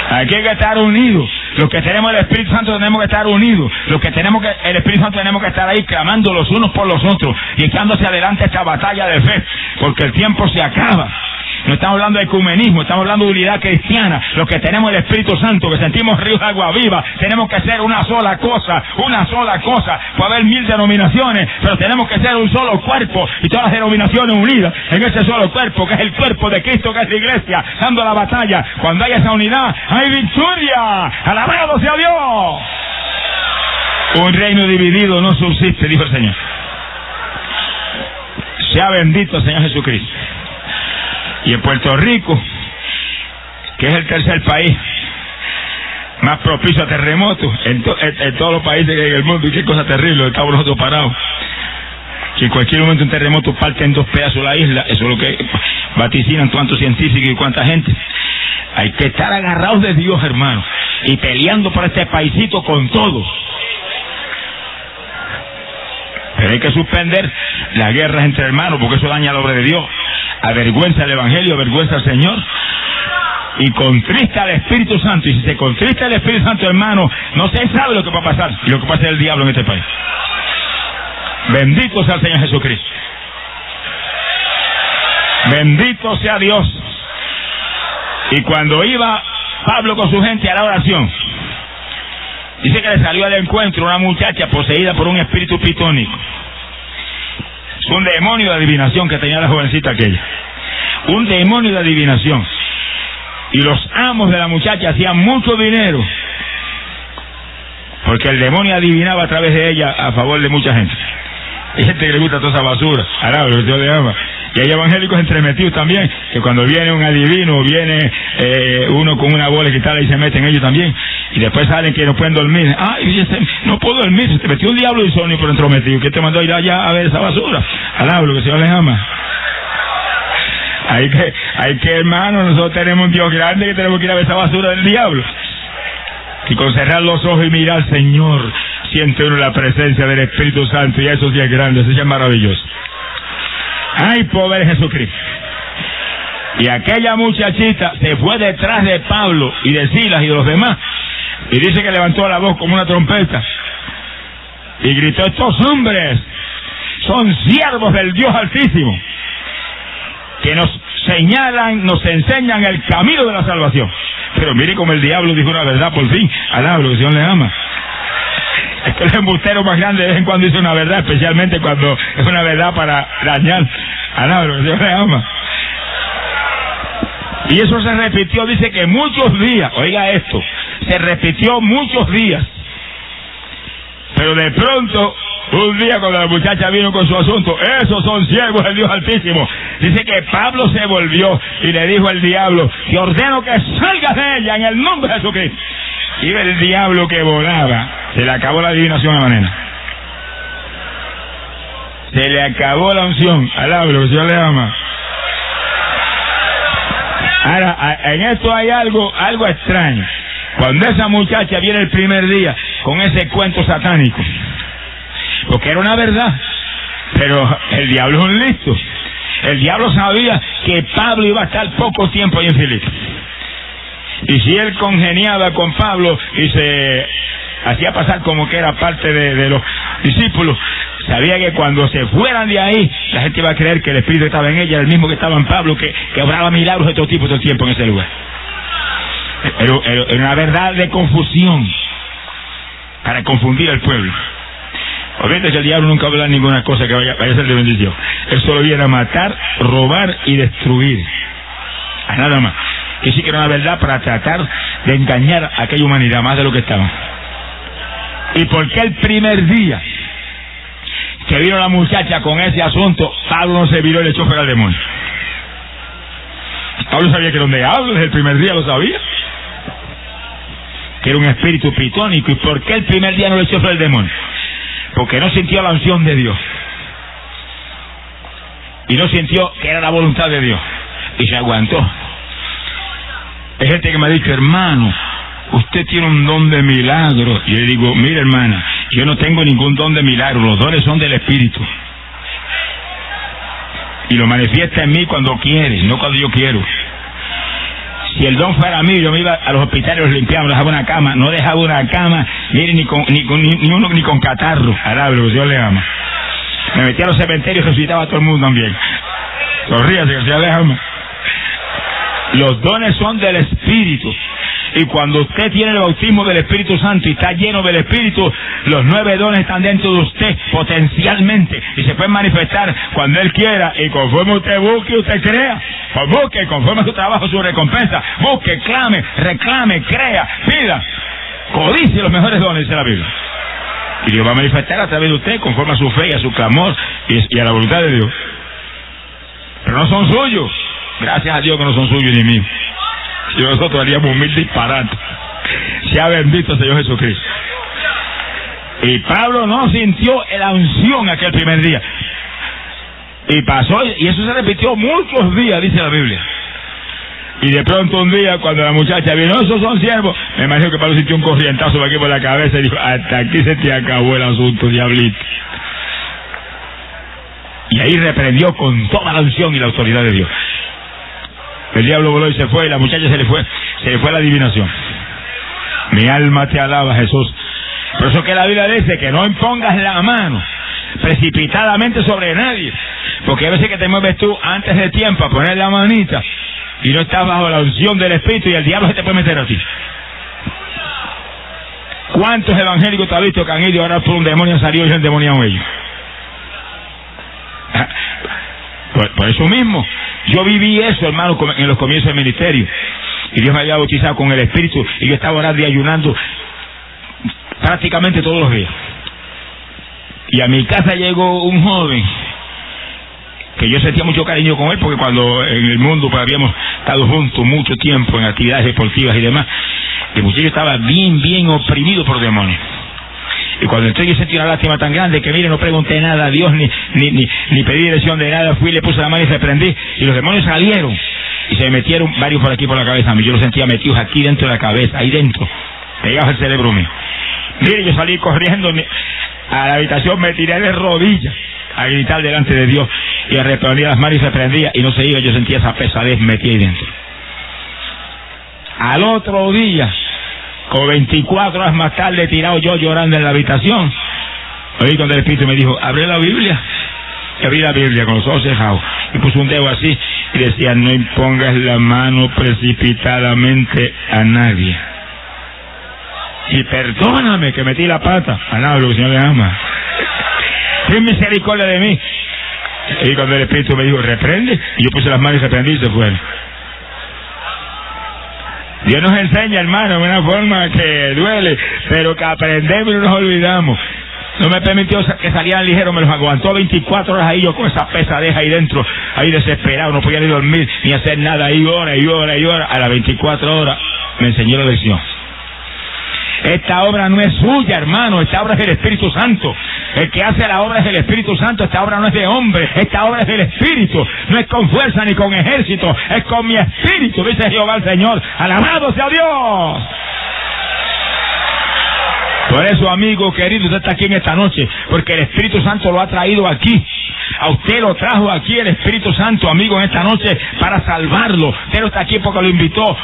Aquí hay que estar unidos. Los que tenemos el Espíritu Santo tenemos que estar unidos. Los que tenemos el Espíritu Santo tenemos que estar ahí clamando los unos por los otros y echándose adelante esta batalla de fe, porque el tiempo se acaba. No estamos hablando de ecumenismo, estamos hablando de unidad cristiana. Los que tenemos el Espíritu Santo, que sentimos ríos de agua viva, tenemos que ser una sola cosa, una sola cosa. Puede haber 1000 denominaciones, pero tenemos que ser un solo cuerpo, y todas las denominaciones unidas en ese solo cuerpo, que es el cuerpo de Cristo, que es la iglesia, dando la batalla. Cuando hay esa unidad, hay victoria. ¡Alabado sea Dios! Un reino dividido no subsiste, dijo el Señor. Sea bendito el Señor Jesucristo. Y en Puerto Rico, que es el tercer país más propicio a terremotos en todos los países que hay en el mundo, y qué cosa terrible, estamos nosotros parados. Si en cualquier momento un terremoto parte en 2 pedazos la isla, eso es lo que vaticinan cuantos científicos y cuánta gente. Hay que estar agarrados de Dios, hermano, y peleando por este paisito con todo. Pero hay que suspender las guerras entre hermanos, porque eso daña la obra de Dios, avergüenza el Evangelio, avergüenza al Señor y contrista al Espíritu Santo. Y si se contrista el Espíritu Santo, hermano, no se sabe lo que va a pasar y lo que pasa el diablo en este país. Bendito sea el Señor Jesucristo. Bendito sea Dios. Y cuando iba Pablo con su gente a la oración. Dice que le salió al encuentro una muchacha poseída por un espíritu pitónico. Es un demonio de adivinación que tenía la jovencita aquella. Un demonio de adivinación. Y los amos de la muchacha hacían mucho dinero, porque el demonio adivinaba a través de ella a favor de mucha gente. Hay gente que le gusta toda esa basura, ahora lo que Dios le ama. Y hay evangélicos entremetidos también, que cuando viene un adivino, viene uno con una bola de cristal y se meten ellos también. Y después salen que no pueden dormir. Ay, no puedo dormir, se te metió un diablo de insomnio por entrometido. ¿Quién te mandó a ir allá a ver esa basura? Ahora lo que Dios le ama. Hay que, hermano, nosotros tenemos un Dios grande que tenemos que ir a ver esa basura del diablo. Y con cerrar los ojos y mirar, Señor, siente uno la presencia del Espíritu Santo, y eso sí es grande, eso sí es maravilloso. ¡Ay, poder Jesucristo! Y aquella muchachita se fue detrás de Pablo y de Silas y de los demás, y dice que levantó la voz como una trompeta y gritó: estos hombres son siervos del Dios Altísimo, que nos señalan, nos enseñan el camino de la salvación. Pero mire como el diablo dijo una verdad por fin. Alaba lo que el Señor le ama. Es que el embustero más grande de vez en cuando dice una verdad, especialmente cuando es una verdad para dañar. Alaba lo que el Señor le ama. Y eso se repitió, dice que muchos días, oiga esto, se repitió muchos días. Pero de pronto, un día cuando la muchacha vino con su asunto, esos son siervos del Dios Altísimo, dice que Pablo se volvió y le dijo al diablo: te ordeno que salgas de ella en el nombre de Jesucristo. Y el diablo que volaba, se le acabó la adivinación a la nena. Se le acabó la unción. Alaba lo que el Señor le ama. Ahora, en esto hay algo extraño. Cuando esa muchacha viene el primer día con ese cuento satánico, porque era una verdad, pero el diablo es un listo. El diablo sabía que Pablo iba a estar poco tiempo ahí en Filipo. Y si él congeniaba con Pablo y se hacía pasar como que era parte de los discípulos, sabía que cuando se fueran de ahí, la gente iba a creer que el Espíritu estaba en ella, el mismo que estaba en Pablo, que obraba milagros de todo tipo todo el tiempo en ese lugar. Era una verdad de confusión, para confundir al pueblo. Obviamente que el diablo nunca habla ninguna cosa que vaya a ser de bendición. Él solo viene a matar, robar y destruir. A nada más. Que sí que era una verdad para tratar de engañar a aquella humanidad más de lo que estaba. ¿Y por qué el primer día que vino la muchacha con ese asunto, Pablo no se viró y le echó fuera al demonio? Pablo sabía que era un diablo, desde el primer día lo sabía, que era un espíritu pitónico. ¿Y por qué el primer día no le echó fuera el demonio? Porque no sintió la unción de Dios, y no sintió que era la voluntad de Dios, y se aguantó. Hay gente que me ha dicho: hermano, usted tiene un don de milagro. Y yo le digo: mira, hermana, yo no tengo ningún don de milagro, los dones son del Espíritu, y lo manifiesta en mí cuando quiere, no cuando yo quiero. Si el don fuera mío, yo me iba a los hospitales, los limpiaba, dejaba una cama, no dejaba una cama, mire, ni con catarro. Alabro, Dios le ama. Me metía a los cementerios y resucitaba a todo el mundo también. Sonríase, que Dios le ama. Los dones son del Espíritu. Y cuando usted tiene el bautismo del Espíritu Santo y está lleno del Espíritu, los 9 dones están dentro de usted potencialmente, y se pueden manifestar cuando Él quiera. Y conforme usted busque, usted crea. Pues busque, conforme a su trabajo, su recompensa. Busque, clame, reclame, crea, pida, codicie los mejores dones de la Biblia. Y Dios va a manifestar a través de usted conforme a su fe y a su clamor y a la voluntad de Dios. Pero no son suyos. Gracias a Dios que no son suyos ni míos. Si nosotros haríamos un mil disparates. Sea bendito el Señor Jesucristo. Y Pablo no sintió la unción aquel primer día. Y pasó, y eso se repitió muchos días, dice la Biblia. Y de pronto un día, cuando la muchacha vino: esos son siervos, me imagino que Pablo sintió un corrientazo aquí por la cabeza y dijo: hasta aquí se te acabó el asunto, diablito. Y ahí reprendió con toda la unción y la autoridad de Dios. El diablo voló y se fue, y la muchacha se le fue la adivinación. Mi alma te alaba, Jesús. Por eso que la Biblia dice que no impongas la mano precipitadamente sobre nadie, porque a veces que te mueves tú antes de tiempo a poner la manita, y no estás bajo la unción del Espíritu, y el diablo se te puede meter a ti. ¿Cuántos evangélicos te has visto que han ido a orar por un demonio, han salido y han endemoniado ellos? Por eso mismo, yo viví eso, hermano, en los comienzos del ministerio. Y Dios me había bautizado con el Espíritu, y yo estaba orando y ayunando prácticamente todos los días. Y a mi casa llegó un joven que yo sentía mucho cariño con él, porque cuando en el mundo pues habíamos estado juntos mucho tiempo en actividades deportivas y demás, el muchacho estaba bien oprimido por demonios. Y cuando entré yo sentí una lástima tan grande que, mire, no pregunté nada a Dios, ni pedí dirección de nada, fui, le puse la mano y reprendí, y los demonios salieron, y se me metieron varios por aquí por la cabeza. Yo los sentía metidos aquí dentro de la cabeza, ahí dentro, pegados al cerebro mío. Mire, yo salí corriendo a la habitación, me tiré de rodillas a gritar delante de Dios, y reprendía las manos y reprendía, y no se iba. Yo sentía esa pesadez metida ahí dentro. Al otro día, como 24 horas más tarde, tirado yo llorando en la habitación, oí cuando el Espíritu me dijo, abre la Biblia. Y abrí la Biblia con los ojos cerrados, y puse un dedo así, y decía, no impongas la mano precipitadamente a nadie. Y perdóname que metí la pata. Alaba lo que el Señor le ama. Ten misericordia de mí. Y cuando el Espíritu me dijo, reprende, y yo puse las manos y reprendí, y se fueron. Dios nos enseña, hermano, de una forma que duele, pero que aprendemos y no nos olvidamos. No me permitió que salieran ligeros, me los aguantó 24 horas ahí, yo con esa pesadez ahí dentro, ahí desesperado, no podía ni dormir, ni hacer nada, ahí hora y hora y hora. A las 24 horas me enseñó la lección. Esta obra no es suya, hermano, esta obra es del Espíritu Santo. El que hace la obra es el Espíritu Santo, esta obra no es de hombre, esta obra es del Espíritu. No es con fuerza ni con ejército, es con mi Espíritu, dice Jehová el Señor. ¡Alabado sea Dios! Por eso, amigo querido, usted está aquí en esta noche, porque el Espíritu Santo lo ha traído aquí. A usted lo trajo aquí el Espíritu Santo, amigo, en esta noche para salvarlo. Usted no está aquí porque lo invitó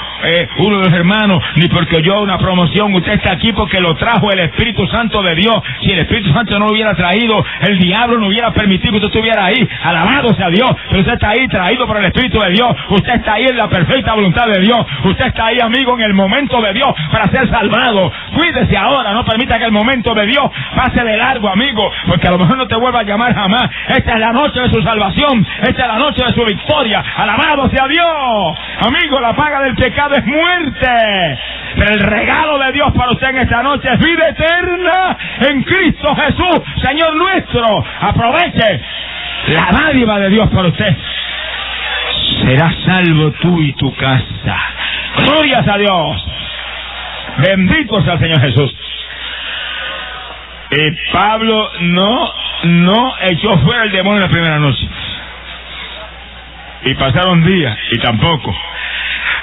uno de los hermanos, ni porque oyó una promoción. Usted está aquí porque lo trajo el Espíritu Santo de Dios. Si el Espíritu Santo no lo hubiera traído, el diablo no hubiera permitido que usted estuviera ahí. Alabado sea Dios. Pero usted está ahí traído por el Espíritu de Dios. Usted está ahí en la perfecta voluntad de Dios. Usted está ahí, amigo, en el momento de Dios para ser salvado. Cuídese ahora, no permita que el momento de Dios pase de largo, amigo, porque a lo mejor no te vuelva a llamar jamás. Esta es la noche de su salvación, esta es la noche de su victoria. Alabado sea Dios. Amigo, la paga del pecado es muerte, pero el regalo de Dios para usted en esta noche es vida eterna en Cristo Jesús, Señor nuestro. Aproveche la dádiva de Dios para usted. Serás salvo tú y tu casa. Glorias a Dios. Bendito sea el Señor Jesús. Pablo no echó fuera el demonio la primera noche. Y pasaron días y tampoco.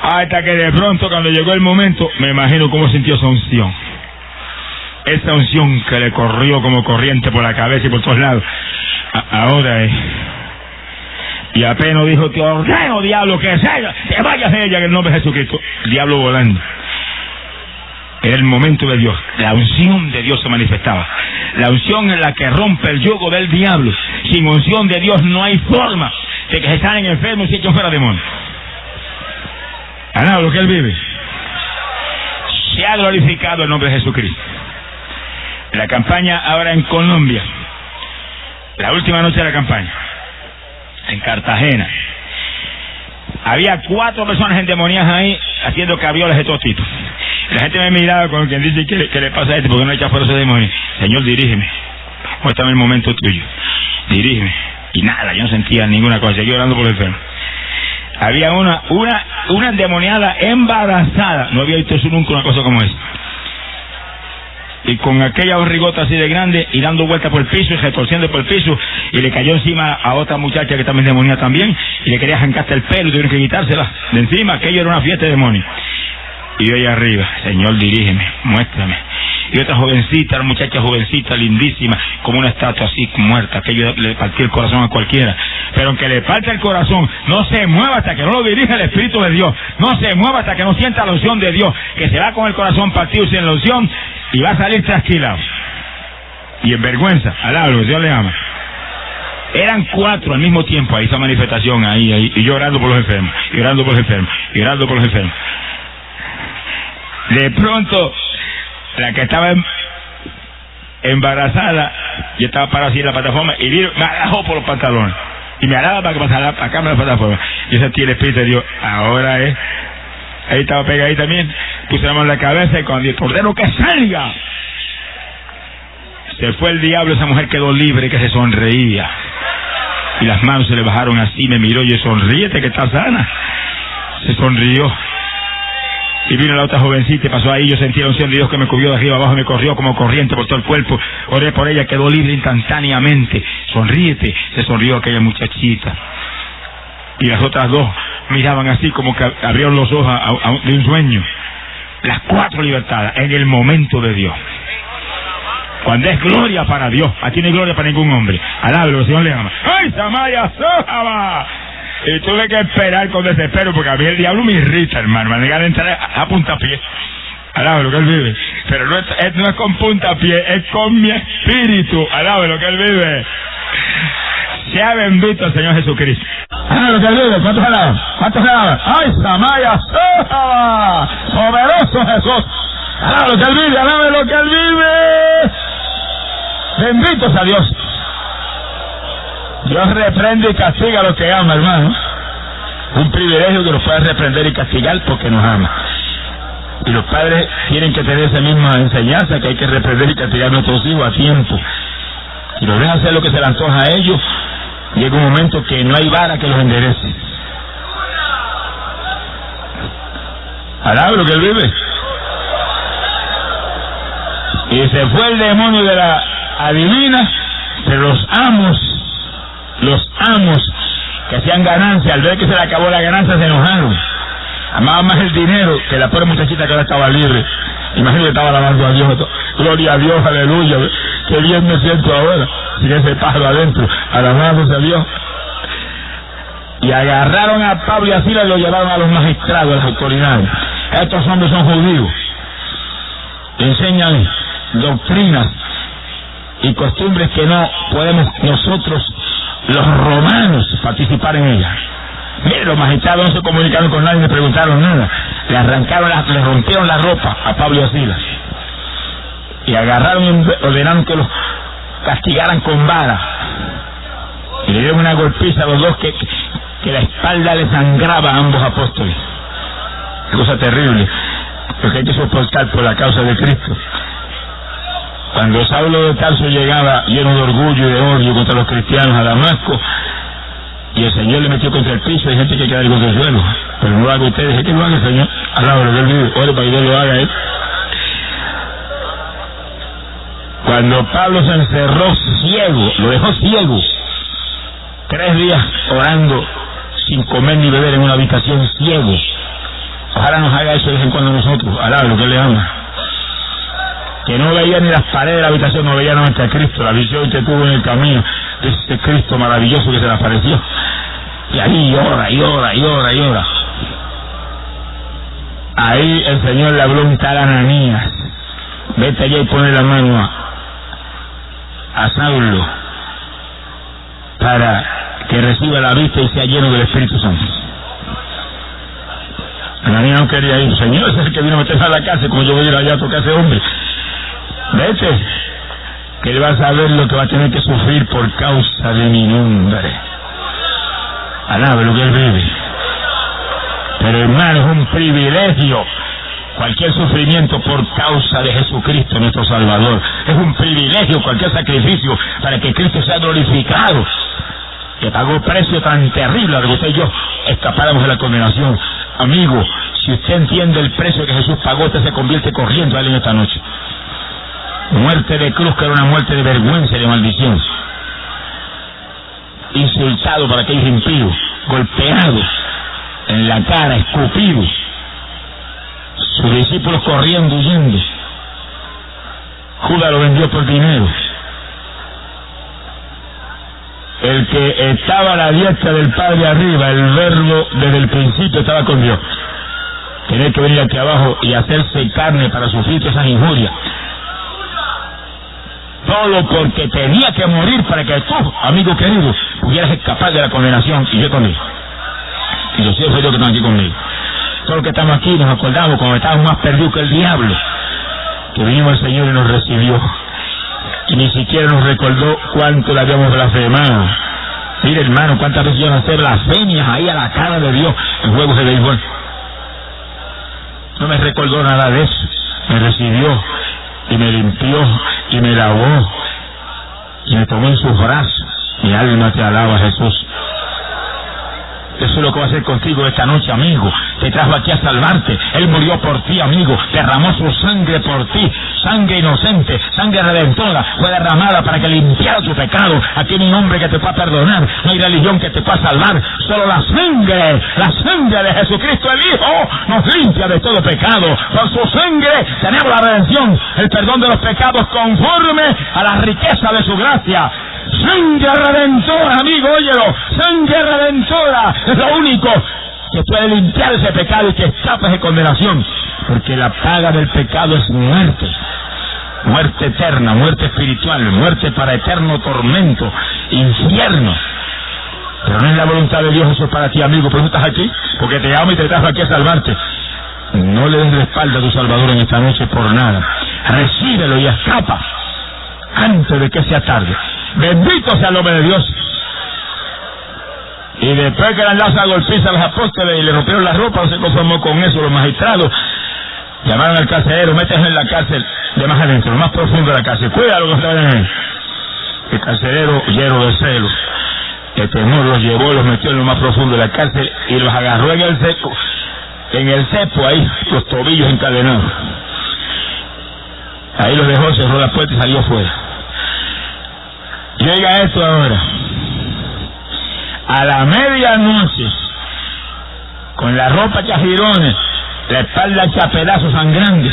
Hasta que de pronto, cuando llegó el momento, me imagino cómo sintió esa unción. Esa unción que le corrió como corriente por la cabeza y por todos lados. Ahora es. Y apenas dijo, te ordeno, diablo, que te vayas de ella en el nombre de Jesucristo. El diablo volando. Era el momento de Dios. La unción de Dios se manifestaba. La unción es la que rompe el yugo del diablo. Sin unción de Dios no hay forma de que se salen enfermos y echen fuera demonios. Alaba lo que Él vive. Se ha glorificado el nombre de Jesucristo. La campaña ahora en Colombia. La última noche de la campaña. En Cartagena. Había 4 personas endemoniadas ahí haciendo cabriolas de todo tipo. La gente me miraba con quien dice que le pasa a este, porque no echa fuera ese demonio. Señor, dirígeme. Muéstrame el momento tuyo. Dirígeme. Y nada, yo no sentía ninguna cosa. Seguí orando por el enfermo. Había una endemoniada embarazada. No había visto eso nunca, una cosa como esa. Y con aquella barrigota así de grande, y dando vueltas por el piso, y retorciendo por el piso, y le cayó encima a otra muchacha que también endemoniada también, y le quería arrancar hasta el pelo, y tuvieron que quitársela de encima. Aquello era una fiesta de demonios. Y yo allá arriba, Señor, dirígeme, muéstrame. Y otra jovencita, una muchacha jovencita, lindísima, como una estatua así, muerta. Aquello le partió el corazón a cualquiera. Pero aunque le parte el corazón, no se mueva hasta que no lo dirija el Espíritu de Dios. No se mueva hasta que no sienta la unción de Dios, que se va con el corazón partido sin la unción y va a salir trasquilado. Y en vergüenza, alábalo, Dios le ama. Eran 4 al mismo tiempo ahí, esa manifestación ahí, y yo orando por los enfermos, y orando por los enfermos, y orando por los enfermos. De pronto, la que estaba embarazada, yo estaba parado así en la plataforma, y me agarró por los pantalones, y me alaba para que pasara acá en la plataforma. Yo sentí el Espíritu de Dios, ahora es. Ahí estaba pegado ahí también, pusiéramos la cabeza y cuando el cordero que salga, se fue el diablo, esa mujer quedó libre, que se sonreía. Y las manos se le bajaron así, me miró y yo, sonríete que estás sana. Se sonrió. Y vino la otra jovencita y pasó ahí, yo sentí la unción de Dios que me cubrió de arriba abajo, me corrió como corriente por todo el cuerpo. Oré por ella, quedó libre instantáneamente. Sonríete, se sonrió aquella muchachita. Y las otras 2 miraban así como que abrieron los ojos de un sueño. Las 4 libertadas en el momento de Dios. Cuando es gloria para Dios, aquí no hay gloria para ningún hombre. Alábelo, el Señor le ama. ¡Ay, Samaya Sojaba! Y tuve que esperar con desespero porque a mí el diablo me irrita, hermano. Me negan a entrar a puntapié. Alábelo que él vive. Pero no es con puntapié, es con mi espíritu. Alábelo que él vive. Sea bendito el Señor Jesucristo. Lo que él vive, ¿cuántos alaban? ¿Cuántos alaban? ¡Ay, Samaya Sojaba! ¡Poderoso Jesús! ¡Alaba lo que él vive! ¡Alaba lo que él vive! Benditos a Dios. Dios reprende y castiga a los que ama, hermano. Un privilegio que nos pueda reprender y castigar porque nos ama. Y los padres tienen que tener esa misma enseñanza, que hay que reprender y castigar a nuestros hijos a tiempo. Si los dejan hacer lo que se les antoja a ellos, llega un momento que no hay vara que los enderece. Alaba lo que él vive. Y se fue el demonio de la adivina, pero los amos que hacían ganancia, al ver que se le acabó la ganancia, se enojaron. Amaban más el dinero que la pobre muchachita que ahora estaba libre. Imagino que estaba alabando a Dios. Gloria a Dios, aleluya. Qué bien me siento ahora, sin ese pájaro adentro, alabándose a Dios. Y agarraron a Pablo y a Silas y lo llevaron a los magistrados, a las autoridades. Estos hombres son judíos. Enseñan doctrinas y costumbres que no podemos nosotros, los romanos, participar en ellas. Mire, los magistrados no se comunicaron con nadie, no preguntaron nada. Le rompieron la ropa a Pablo y a Silas. Y agarraron y ordenaron que los castigaran con vara. Y le dieron una golpiza a los dos que la espalda le sangraba a ambos apóstoles. Cosa terrible, porque hay que soportar por la causa de Cristo. Cuando Saulo de Tarso llegaba lleno de orgullo y de odio contra los cristianos a Damasco, y el Señor le metió contra el piso, hay gente que queda contra el suelo. Pero no lo haga usted, deje que lo haga el Señor. Alaba lo que él vive, ore para que Dios lo haga él. Cuando Pablo se encerró ciego, lo dejó ciego, 3 días orando sin comer ni beber en una habitación, ciego. Ojalá nos haga eso de vez en cuando nosotros. Alaba lo que él le ama. Que no veía ni las paredes de la habitación, no veía nada más que a Cristo, la visión que tuvo en el camino de este Cristo maravilloso que se le apareció. Y ahí ora, y ora, y ora, y ora. Ahí el Señor le habló un tal Ananías. Vete allá y pone la mano a Saulo para que reciba la vista y sea lleno del Espíritu Santo. Ananías no quería ir. Señor, ese es el que vino a meterme a la cárcel, como yo voy a ir allá a tocar a ese hombre. Vete, que él va a saber lo que va a tener que sufrir por causa de mi nombre. Alabe lo que él vive. Pero hermano, es un privilegio cualquier sufrimiento por causa de Jesucristo nuestro Salvador. Es un privilegio cualquier sacrificio para que Cristo sea glorificado, que pagó precio tan terrible para que usted y yo escapáramos de la condenación. Amigo, si usted entiende el precio que Jesús pagó, usted se convierte corriendo a él en esta noche. Muerte de cruz, que era una muerte de vergüenza y de maldición. Insultado para aquellos impíos, golpeados en la cara, escupidos. Sus discípulos corriendo, huyendo. Judas lo vendió por dinero. El que estaba a la diestra del Padre arriba, el Verbo desde el principio estaba con Dios. Tener que venir aquí abajo y hacerse carne para sufrir esas injurias. todo porque tenía que morir para que tú, amigo querido, pudieras escapar de la condenación, y yo conmigo. Y los hijos que están aquí conmigo. Todos los que estamos aquí nos acordamos cuando estábamos más perdidos que el diablo, que vinimos al Señor y nos recibió, y ni siquiera nos recordó cuánto le habíamos blasfemado. Mire, hermano, cuántas veces yo no sé blasfemias ahí a la cara de Dios en juegos de béisbol. No me recordó nada de eso. Me recibió y me limpió y me lavó y me tomó en sus brazos. Mi alma te alaba, Jesús. Eso es lo que va a hacer contigo esta noche, amigo. Te trajo aquí a salvarte. Él murió por ti, amigo. Derramó su sangre por ti. Sangre inocente, sangre redentora. Fue derramada para que limpiara tu pecado. Aquí no hay hombre que te pueda perdonar. No hay religión que te pueda salvar. Solo la sangre de Jesucristo el Hijo nos limpia de todo pecado. Por su sangre tenemos la redención, el perdón de los pecados conforme a la riqueza de su gracia. Sangre redentora, amigo, óyelo. Sangre redentora es lo único que puede limpiar ese pecado y que escapes de condenación. Porque la paga del pecado es muerte. Muerte eterna, muerte espiritual, muerte para eterno tormento, infierno. Pero no es la voluntad de Dios, eso es para ti, amigo. Pero tú estás aquí porque te amo y te trajo aquí a salvarte. No le des la espalda a tu Salvador en esta noche por nada. Recíbelo y escapa antes de que sea tarde. Bendito sea el nombre de Dios. Y después que le han dado a golpiza a los apóstoles y le rompieron la ropa, no se conformó con eso los magistrados. Llamaron al carcelero, métese en la cárcel de más adentro, lo más profundo de la cárcel. Cuídalo que se vayan ahí. El carcelero, lleno de celos, de temor, los llevó, los metió en lo más profundo de la cárcel y los agarró en el cepo ahí, los tobillos encadenados. Ahí los dejó, cerró la puerta y salió fuera. Llega esto ahora. A la medianoche, con la ropa hecha jirones, la espalda hecha a pedazos sangrantes,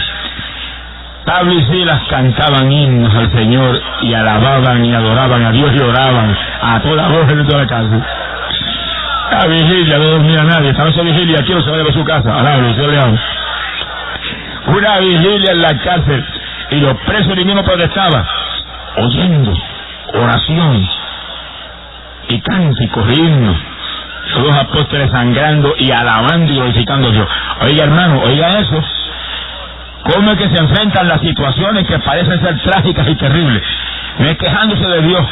Pablo y Silas cantaban himnos al Señor y alababan y adoraban a Dios y oraban a toda voz en toda la cárcel. La vigilia, no dormía nadie. Esta noche vigilia, aquí no se va a su casa. Alablo, yo le amo. Una vigilia en la cárcel y los presos ni mismo protestaban, oyendo oración y cánticos, himnos, los dos apóstoles sangrando y alabando y glorificando a Dios. Oiga, hermano, oiga eso. ¿Cómo es que se enfrentan las situaciones que parecen ser trágicas y terribles? No es quejándose de Dios,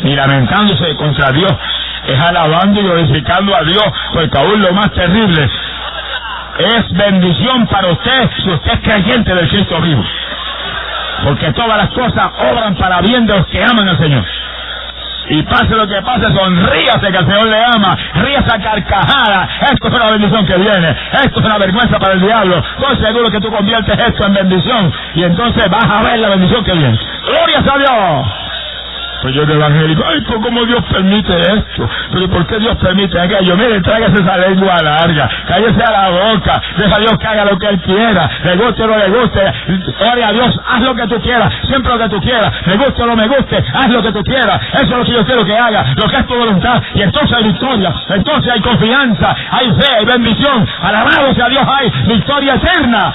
ni lamentándose contra Dios, es alabando y glorificando a Dios, porque aún lo más terrible es bendición para usted si usted es creyente del Cristo vivo. Porque todas las cosas obran para bien de los que aman al Señor. Y pase lo que pase, sonríase que el Señor le ama, ríase a carcajada. Esto es una bendición que viene, esto es una vergüenza para el diablo. Estoy seguro que tú conviertes esto en bendición y entonces vas a ver la bendición que viene. ¡Gloria a Dios! Pues yo de evangélico, ay, pues ¿cómo Dios permite esto? Pero ¿por qué Dios permite aquello? Mire, tráigase esa lengua larga, cállese a la boca, deja a Dios que haga lo que Él quiera, le guste o no le guste, ore a Dios, haz lo que tú quieras, siempre lo que tú quieras, me guste o no me guste, haz lo que tú quieras, eso es lo que yo quiero que haga, lo que es tu voluntad, y entonces hay victoria, entonces hay confianza, hay fe, hay bendición, alabado sea Dios, hay victoria eterna,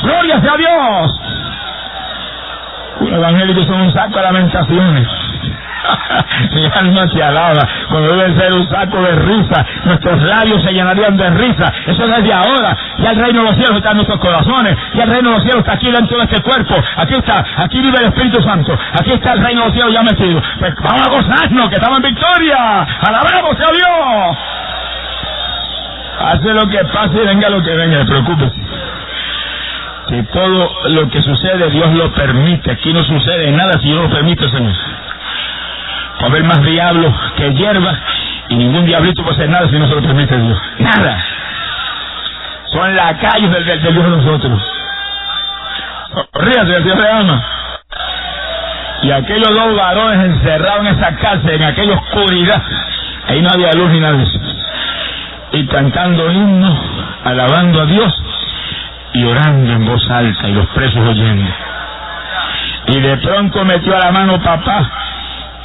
gloria sea Dios. Un evangélico son un saco de lamentaciones. Mi alma te alaba. Cuando debe ser un saco de risa, nuestros labios se llenarían de risa. Eso es desde ahora. Ya el reino de los cielos está en nuestros corazones. Ya el reino de los cielos está aquí dentro de este cuerpo. Aquí está, aquí vive el Espíritu Santo. Aquí está el reino de los cielos ya metido. Pues vamos a gozarnos, que estamos en victoria. Alabamos a Dios. Hace lo que pase y venga lo que venga, preocúpese. Que todo lo que sucede Dios lo permite. Aquí no sucede nada si Dios lo permite, Señor. Va a haber más diablos que hierba y ningún diablito puede hacer nada si no se lo permite Dios. Nada. Son lacayos del Dios de nosotros. Ríase, el Dios le ama. Y aquellos dos varones encerrados en esa cárcel, en aquella oscuridad, ahí no había luz ni nada de eso, y cantando himnos, alabando a Dios y orando en voz alta, y los presos oyendo. Y de pronto metió a la mano papá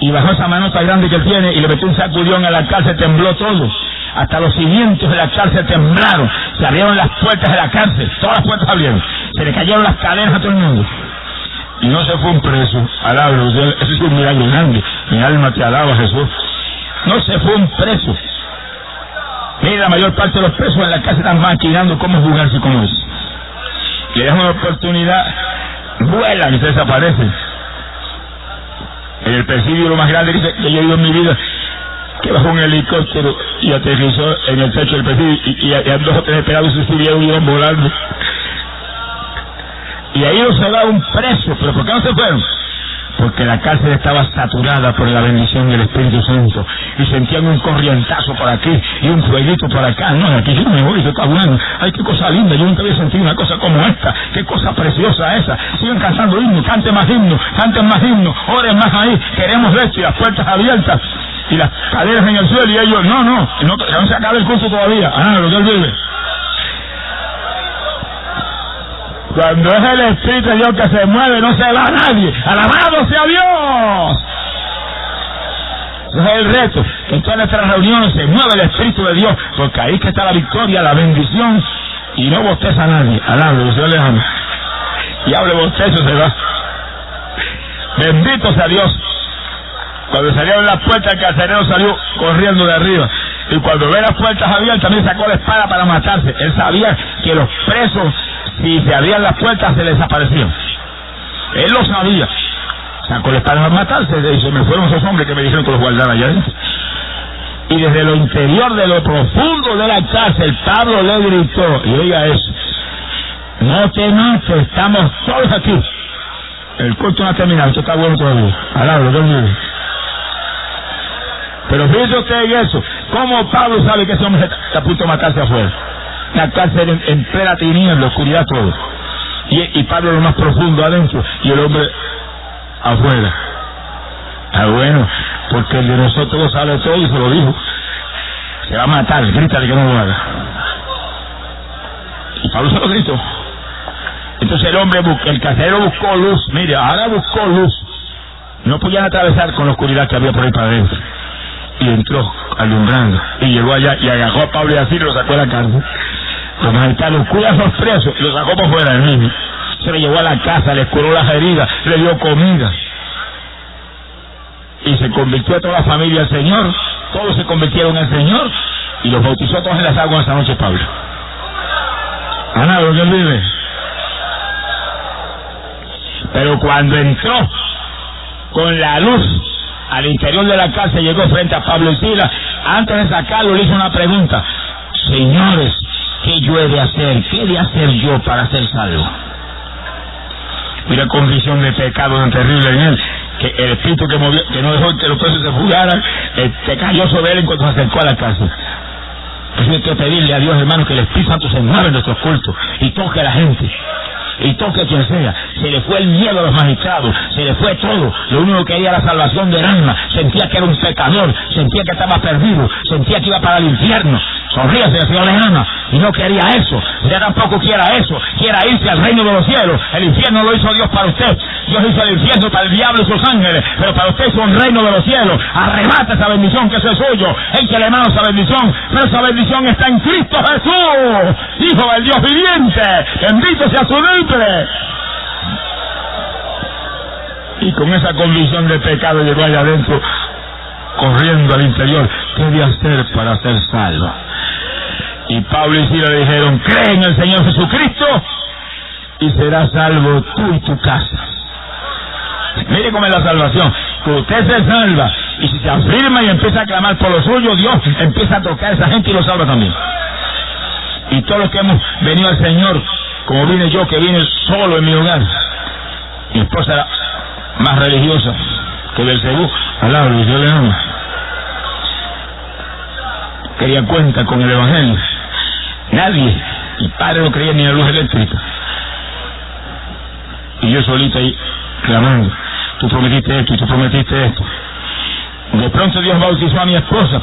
y bajó esa manota grande que él tiene y le metió un sacudión a la cárcel, tembló todo, hasta los cimientos de la cárcel temblaron, se abrieron las puertas de la cárcel, todas las puertas abrieron, se le cayeron las cadenas a todo el mundo. y no se fue un preso. Alabro, eso es un milagro grande. Mi alma te alaba, Jesús. No se fue un preso. Mira, la mayor parte de los presos en la casa están maquinando cómo jugarse como es. Le dan una oportunidad, vuelan y se desaparecen. En el presidio, lo más grande que yo he visto en mi vida, que bajó un helicóptero y aterrizó en el techo del presidio y a 2 o 3 esperados se subieron y iban volando. Y ahí no se va un preso. ¿Pero por qué no se fueron? Porque la cárcel estaba saturada por la bendición del Espíritu Santo y sentían un corrientazo por aquí y un fueguito por acá. No, aquí yo me voy, que está bueno. Ay, qué cosa linda, yo nunca había sentido una cosa como esta. Qué cosa preciosa esa. Sigan cantando himnos, canten más himnos, oren más ahí. Queremos esto y las puertas abiertas y las caderas en el suelo y ellos, no se acaba el curso todavía. Lo que él vive. Cuando es el Espíritu de Dios que se mueve, no se va a nadie. ¡Alabado sea Dios! Ese es el reto. Que en todas nuestras reuniones se mueve el Espíritu de Dios, porque ahí que está la victoria, la bendición, y no bosteza a nadie. Alabado, Dios le ama. Y hable bostezo, se va. Bendito sea Dios. Cuando salieron las puertas, el carcelero salió corriendo de arriba. Y cuando ve las puertas abiertas, también sacó la espada para matarse. Él sabía que los presos, si se abrían las puertas, se desaparecían. Él lo sabía. Sacó la espada para matarse. Y se me fueron esos hombres que me dijeron que los guardara allá adentro. Y desde lo interior, de lo profundo de la cárcel, Pablo le gritó, y oiga eso: no te mates, estamos todos aquí. El culto no ha terminado, esto está bueno todavía. Alabro, Dios mío. Pero fíjese usted en eso. ¿Cómo Pablo sabe que ese hombre está a punto de matarse afuera? La cárcel en plena tiniebla, oscuridad, todo. Y Pablo lo más profundo adentro y el hombre afuera. Ah, bueno, porque el de nosotros lo sabe todo y se lo dijo. Se va a matar, grítale que no lo haga. Y Pablo se lo gritó. Entonces el carcelero buscó luz. Mire, ahora buscó luz. No podían atravesar con la oscuridad que había por ahí para adentro. Y entró alumbrando y llegó allá y agarró a Pablo y así lo sacó de la cárcel. Los magistrados cuidan los presos y lo sacó por fuera del mismo. Se lo llevó a la casa, le curó las heridas, le dio comida y se convirtió a toda la familia al Señor. Todos se convirtieron al Señor y los bautizó todos en las aguas esa noche Pablo. ¿Lo que él vive? Pero cuando entró con la luz al interior de la cárcel, llegó frente a Pablo y Silas. Antes de sacarlo le hizo una pregunta: señores, ¿qué yo he de hacer? ¿Qué he de hacer yo para ser salvo? Mira, condición de pecado tan terrible en él, que el espíritu que movió, que no dejó que los presos se fugaran, se cayó sobre él en cuanto se acercó a la cárcel. Entonces hay que pedirle a Dios, hermano, que el Espíritu Santo se mueva en nuestros cultos y toque a la gente. Y toque a quien sea. Se le fue el miedo a los magistrados, se le fue todo. Lo único que quería era la salvación del alma. Sentía que era un pecador, sentía que estaba perdido, sentía que iba para el infierno. Sonríase, el Señor le ama. Y no quería eso. Usted tampoco quiera eso. Quiera irse al reino de los cielos. El infierno lo hizo Dios para usted. Dios hizo el infierno para el diablo y sus ángeles. Pero para usted es un reino de los cielos. Arrebata esa bendición que eso es suyo. Échale mano a esa bendición. Pero esa bendición está en Cristo Jesús, Hijo del Dios viviente. Bendito sea su nombre. Y con esa convicción de pecado llegó allá adentro, corriendo al interior. ¿Qué he de hacer para ser salvo? Y Pablo y Silas le dijeron: cree en el Señor Jesucristo y serás salvo tú y tu casa. Mire cómo es la salvación. Que usted se salva, y si se afirma y empieza a clamar por lo suyo, Dios empieza a tocar a esa gente y lo salva también. Y todos los que hemos venido al Señor, como vine yo, que vine solo en mi hogar, mi esposa era más religiosa que Belcebú, alabado, yo le amo. Quería cuenta con el Evangelio. Nadie, mi padre no creía ni en la luz eléctrica. Y yo solito ahí clamando: tú prometiste esto y tú prometiste esto. De pronto Dios bautizó a mi esposa.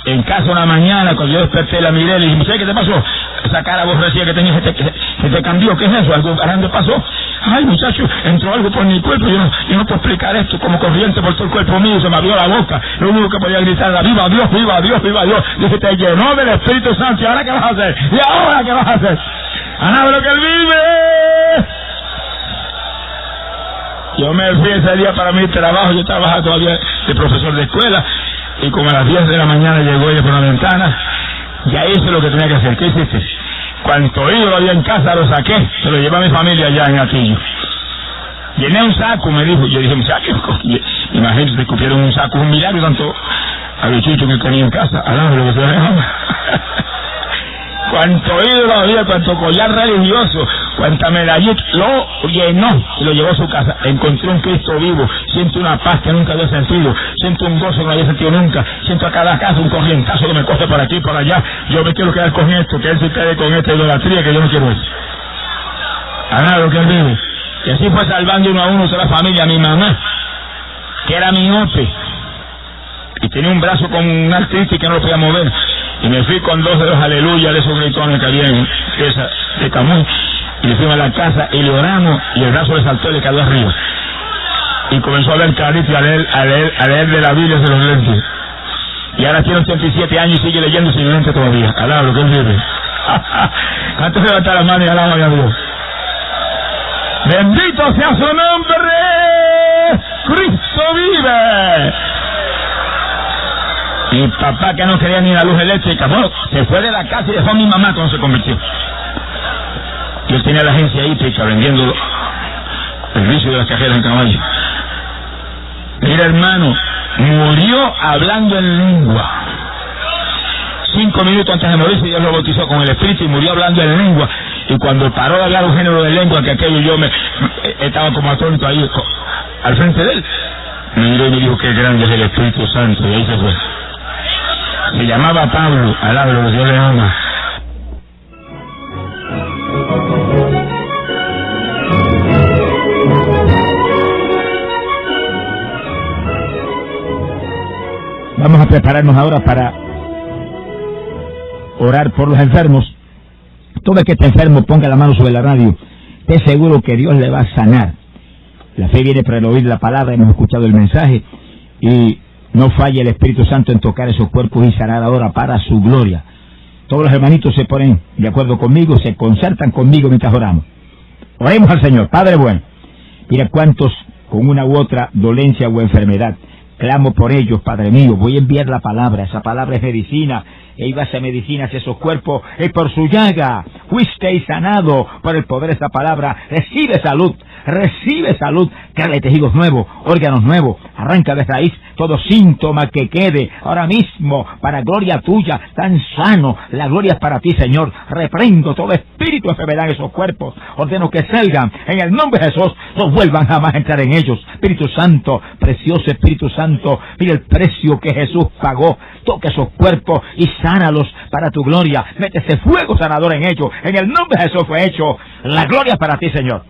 En casa una mañana, cuando yo desperté, la miré y le dije: ¿qué te pasó? Esa cara aborrecida que tenías, se te cambió. ¿Qué es eso? ¿Algo grande pasó? Ay, muchacho, entró algo por mi cuerpo. Yo no puedo explicar esto, como corriente por todo el cuerpo mío. Se me abrió la boca. Lo único que podía gritar era: ¡viva Dios, viva Dios, viva Dios! Dije: te llenó del Espíritu Santo. ¿Y ahora qué vas a hacer? ¿Y ahora qué vas a hacer? ¡Alaba lo que él vive! Yo me fui ese día para mi trabajo, yo trabajaba todavía de profesor de escuela, y como a las 10 de la mañana llegó ella por la ventana, ya hice lo que tenía que hacer. ¿Qué hiciste? Cuanto ídolo había en casa lo saqué, se lo llevé a mi familia allá en Atillo. Llené un saco, me dijo. Yo dije, muchacho, imagínate, se cupieron un saco, un milagro, tanto a los chuchos que tenía en casa. Alaba lo que se llama. Cuanto ídolo había, cuanto collar religioso, cuanta medallita, lo llenó y lo llevó a su casa. Encontré un Cristo vivo, siento una paz que nunca había sentido, siento un gozo que no había sentido nunca, siento a cada casa un corrientazo que me coge por aquí y por allá. Yo me quiero quedar con esto, que él se quede con esta idolatría, que yo no quiero eso. Alaba lo que él vive. Y así fue salvando uno a uno de la familia. Mi mamá, que era miope y tenía un brazo con un artritis que no lo podía mover, y me fui con 2 de los aleluya de esos gritones que había en esa de Camuy, y le fuimos a la casa y le oramos, y el brazo le saltó y le cayó arriba, y comenzó a ver clarito y a leer de la Biblia de los lentes, y ahora tiene 87 años y sigue leyendo sin lente todavía. Alaba lo que él vive. Antes de levantar la mano y alaba a Dios. Bendito sea su nombre. Cristo vive. Mi papá, que no quería ni la luz eléctrica, bueno, se fue de la casa y dejó a mi mamá cuando se convirtió. Yo tenía la agencia hípica vendiendo el vicio de las cajeras en caballo. Mira, hermano, murió hablando en lengua. 5 minutos antes de morirse, Dios lo bautizó con el Espíritu y murió hablando en lengua. Y cuando paró de hablar un género de lengua, que aquello yo estaba como atónito ahí al frente de él, me miró y me dijo, qué grande es el Espíritu Santo, y ahí se fue. Se llamaba Pablo. Alaba lo que Dios le ama. Vamos a prepararnos ahora para orar por los enfermos. Todo el que esté enfermo, ponga la mano sobre la radio. Esté seguro que Dios le va a sanar. La fe viene por el oír la palabra, hemos escuchado el mensaje, y no falle el Espíritu Santo en tocar esos cuerpos y sanar ahora para su gloria. Todos los hermanitos se ponen de acuerdo conmigo, se concertan conmigo mientras oramos. Oremos al Señor. Padre bueno, mira cuántos con una u otra dolencia o enfermedad. Clamo por ellos, Padre mío. Voy a enviar la palabra. Esa palabra es medicina. E iba a ser medicina hacia esos cuerpos. Y por su llaga fuisteis sanado. Por el poder de esa palabra. Recibe salud. Recibe salud. Créale tejidos nuevos, órganos nuevos. Arranca de raíz todo síntoma que quede ahora mismo para gloria tuya. Tan sano. La gloria es para ti, Señor. Reprendo todo espíritu de enfermedad en esos cuerpos. Ordeno que salgan. En el nombre de Jesús. No vuelvan jamás a entrar en ellos. Espíritu Santo. Precioso Espíritu Santo. Mira el precio que Jesús pagó. Toca esos cuerpos y sánalos para tu gloria. Mete ese fuego sanador en ellos. En el nombre de Jesús fue hecho. La gloria para ti, Señor.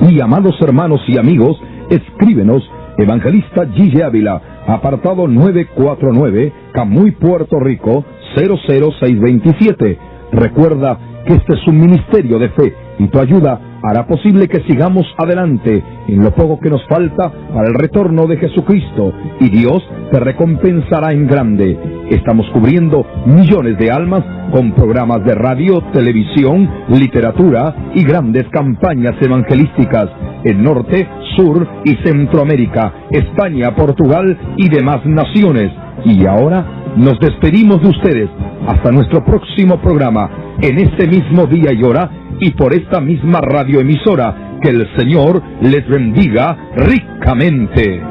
Y amados hermanos y amigos, escríbenos, Evangelista Gille Ávila, apartado 949, Camuy, Puerto Rico, 00627. Recuerda que este es un ministerio de fe y tu ayuda hará posible que sigamos adelante en lo poco que nos falta para el retorno de Jesucristo, y Dios te recompensará en grande. Estamos cubriendo millones de almas con programas de radio, televisión, literatura y grandes campañas evangelísticas en Norte, Sur y Centroamérica, España, Portugal y demás naciones. Y ahora nos despedimos de ustedes hasta nuestro próximo programa, en este mismo día y hora, y por esta misma radioemisora. Que el Señor les bendiga ricamente.